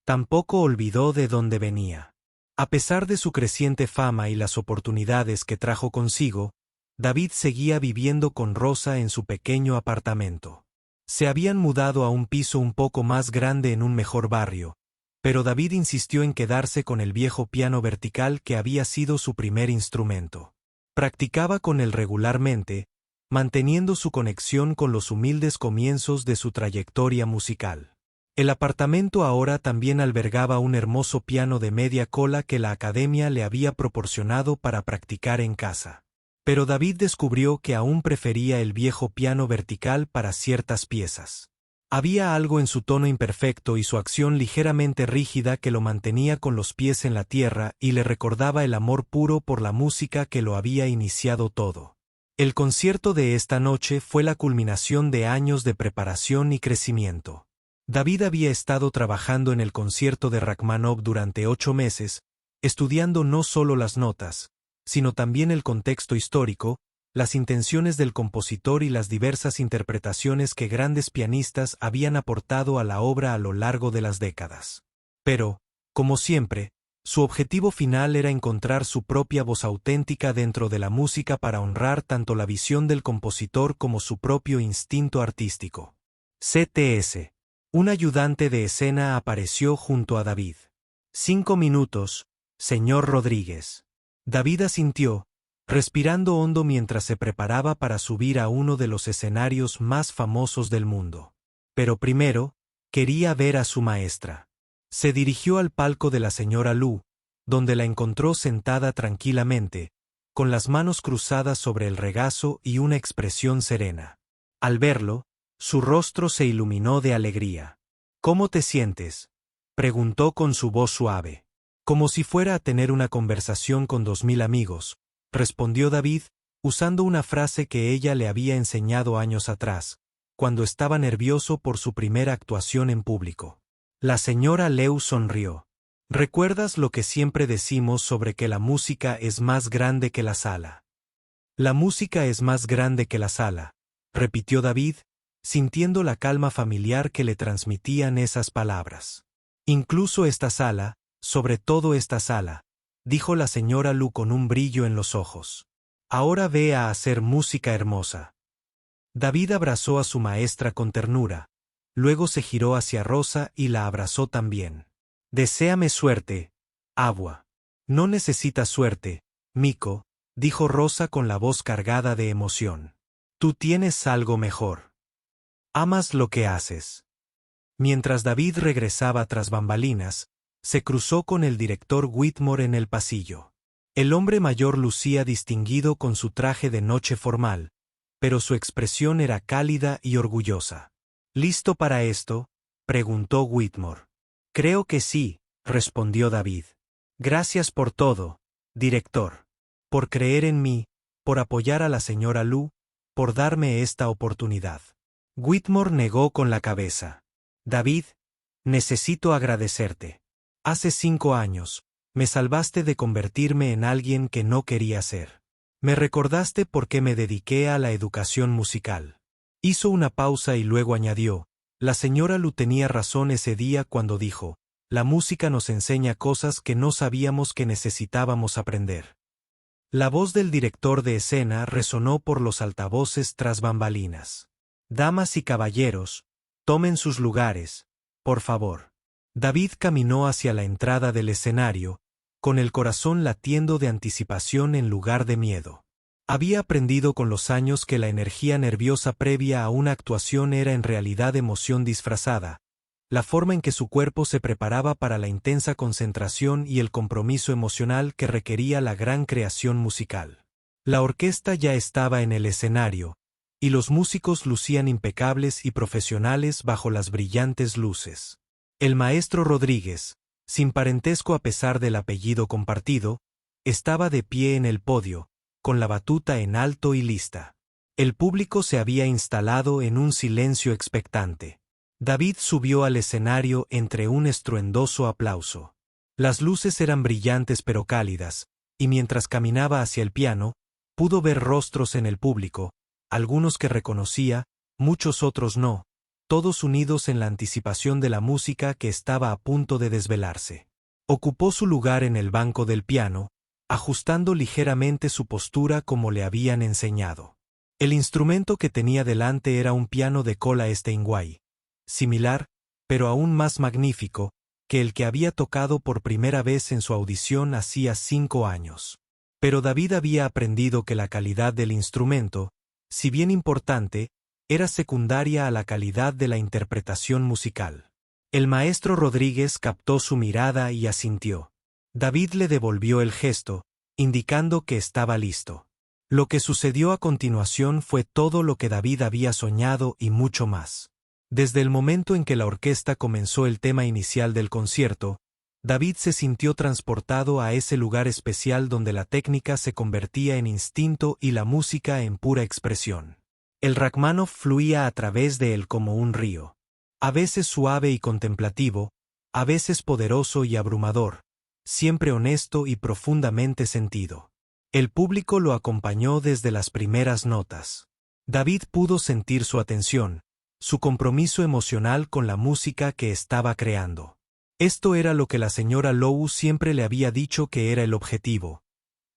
Tampoco olvidó de dónde venía. A pesar de su creciente fama y las oportunidades que trajo consigo, David seguía viviendo con Rosa en su pequeño apartamento. Se habían mudado a un piso un poco más grande en un mejor barrio, pero David insistió en quedarse con el viejo piano vertical que había sido su primer instrumento. Practicaba con él regularmente, manteniendo su conexión con los humildes comienzos de su trayectoria musical. El apartamento ahora también albergaba un hermoso piano de media cola que la academia le había proporcionado para practicar en casa. Pero David descubrió que aún prefería el viejo piano vertical para ciertas piezas. Había algo en su tono imperfecto y su acción ligeramente rígida que lo mantenía con los pies en la tierra y le recordaba el amor puro por la música que lo había iniciado todo. El concierto de esta noche fue la culminación de años de preparación y crecimiento. David había estado trabajando en el concierto de Rachmaninoff durante 8 meses, estudiando no solo las notas, sino también el contexto histórico, las intenciones del compositor y las diversas interpretaciones que grandes pianistas habían aportado a la obra a lo largo de las décadas. Pero, como siempre, su objetivo final era encontrar su propia voz auténtica dentro de la música para honrar tanto la visión del compositor como su propio instinto artístico. CTS. Un ayudante de escena apareció junto a David. 5 minutos, señor Rodríguez. David asintió, respirando hondo mientras se preparaba para subir a uno de los escenarios más famosos del mundo. Pero primero, quería ver a su maestra. Se dirigió al palco de la señora Lu, donde la encontró sentada tranquilamente, con las manos cruzadas sobre el regazo y una expresión serena. Al verlo, su rostro se iluminó de alegría. ¿Cómo te sientes?, preguntó con su voz suave. Como si fuera a tener una conversación con 2000 amigos, respondió David, usando una frase que ella le había enseñado años atrás, cuando estaba nervioso por su primera actuación en público. La señora Leu sonrió. ¿Recuerdas lo que siempre decimos sobre que la música es más grande que la sala? La música es más grande que la sala, repitió David, sintiendo la calma familiar que le transmitían esas palabras. Incluso esta sala, sobre todo esta sala, dijo la señora Lu con un brillo en los ojos. Ahora ve a hacer música hermosa. David abrazó a su maestra con ternura, luego se giró hacia Rosa y la abrazó también. Deséame suerte, Agua. No necesitas suerte, Mico, dijo Rosa con la voz cargada de emoción. Tú tienes algo mejor. Amas lo que haces. Mientras David regresaba tras bambalinas, se cruzó con el director Whitmore en el pasillo. El hombre mayor lucía distinguido con su traje de noche formal, pero su expresión era cálida y orgullosa. ¿Listo para esto?, preguntó Whitmore. Creo que sí, respondió David. Gracias por todo, director. Por creer en mí, por apoyar a la señora Lu, por darme esta oportunidad. Whitmore negó con la cabeza. David, necesito agradecerte. Hace 5 años, me salvaste de convertirme en alguien que no quería ser. Me recordaste por qué me dediqué a la educación musical. Hizo una pausa y luego añadió, la señora Lu tenía razón ese día cuando dijo, la música nos enseña cosas que no sabíamos que necesitábamos aprender. La voz del director de escena resonó por los altavoces tras bambalinas. Damas y caballeros, tomen sus lugares, por favor. David caminó hacia la entrada del escenario, con el corazón latiendo de anticipación en lugar de miedo. Había aprendido con los años que la energía nerviosa previa a una actuación era en realidad emoción disfrazada, la forma en que su cuerpo se preparaba para la intensa concentración y el compromiso emocional que requería la gran creación musical. La orquesta ya estaba en el escenario, y los músicos lucían impecables y profesionales bajo las brillantes luces. El maestro Rodríguez, sin parentesco a pesar del apellido compartido, estaba de pie en el podio, con la batuta en alto y lista. El público se había instalado en un silencio expectante. David subió al escenario entre un estruendoso aplauso. Las luces eran brillantes pero cálidas, y mientras caminaba hacia el piano, pudo ver rostros en el público, algunos que reconocía, muchos otros no, todos unidos en la anticipación de la música que estaba a punto de desvelarse. Ocupó su lugar en el banco del piano, ajustando ligeramente su postura como le habían enseñado. El instrumento que tenía delante era un piano de cola Steinway, similar, pero aún más magnífico, que el que había tocado por primera vez en su audición hacía 5 años. Pero David había aprendido que la calidad del instrumento, si bien importante, era secundaria a la calidad de la interpretación musical. El maestro Rodríguez captó su mirada y asintió. David le devolvió el gesto, indicando que estaba listo. Lo que sucedió a continuación fue todo lo que David había soñado y mucho más. Desde el momento en que la orquesta comenzó el tema inicial del concierto, David se sintió transportado a ese lugar especial donde la técnica se convertía en instinto y la música en pura expresión. El Rachmaninoff fluía a través de él como un río, a veces suave y contemplativo, a veces poderoso y abrumador, siempre honesto y profundamente sentido. El público lo acompañó desde las primeras notas. David pudo sentir su atención, su compromiso emocional con la música que estaba creando. Esto era lo que la señora Lowe siempre le había dicho que era el objetivo.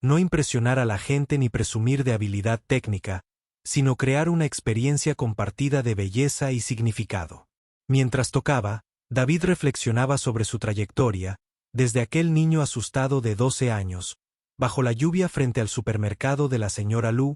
No impresionar a la gente ni presumir de habilidad técnica, sino crear una experiencia compartida de belleza y significado. Mientras tocaba, David reflexionaba sobre su trayectoria, desde aquel niño asustado de 12 años, bajo la lluvia frente al supermercado de la señora Lu,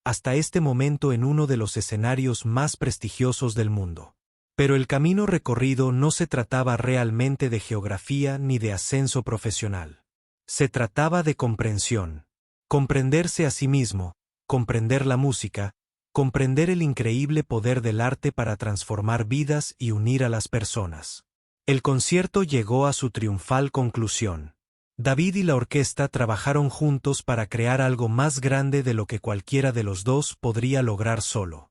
hasta este momento en uno de los escenarios más prestigiosos del mundo. Pero el camino recorrido no se trataba realmente de geografía ni de ascenso profesional. Se trataba de comprensión. Comprenderse a sí mismo, comprender la música, comprender el increíble poder del arte para transformar vidas y unir a las personas. El concierto llegó a su triunfal conclusión. David y la orquesta trabajaron juntos para crear algo más grande de lo que cualquiera de los dos podría lograr solo.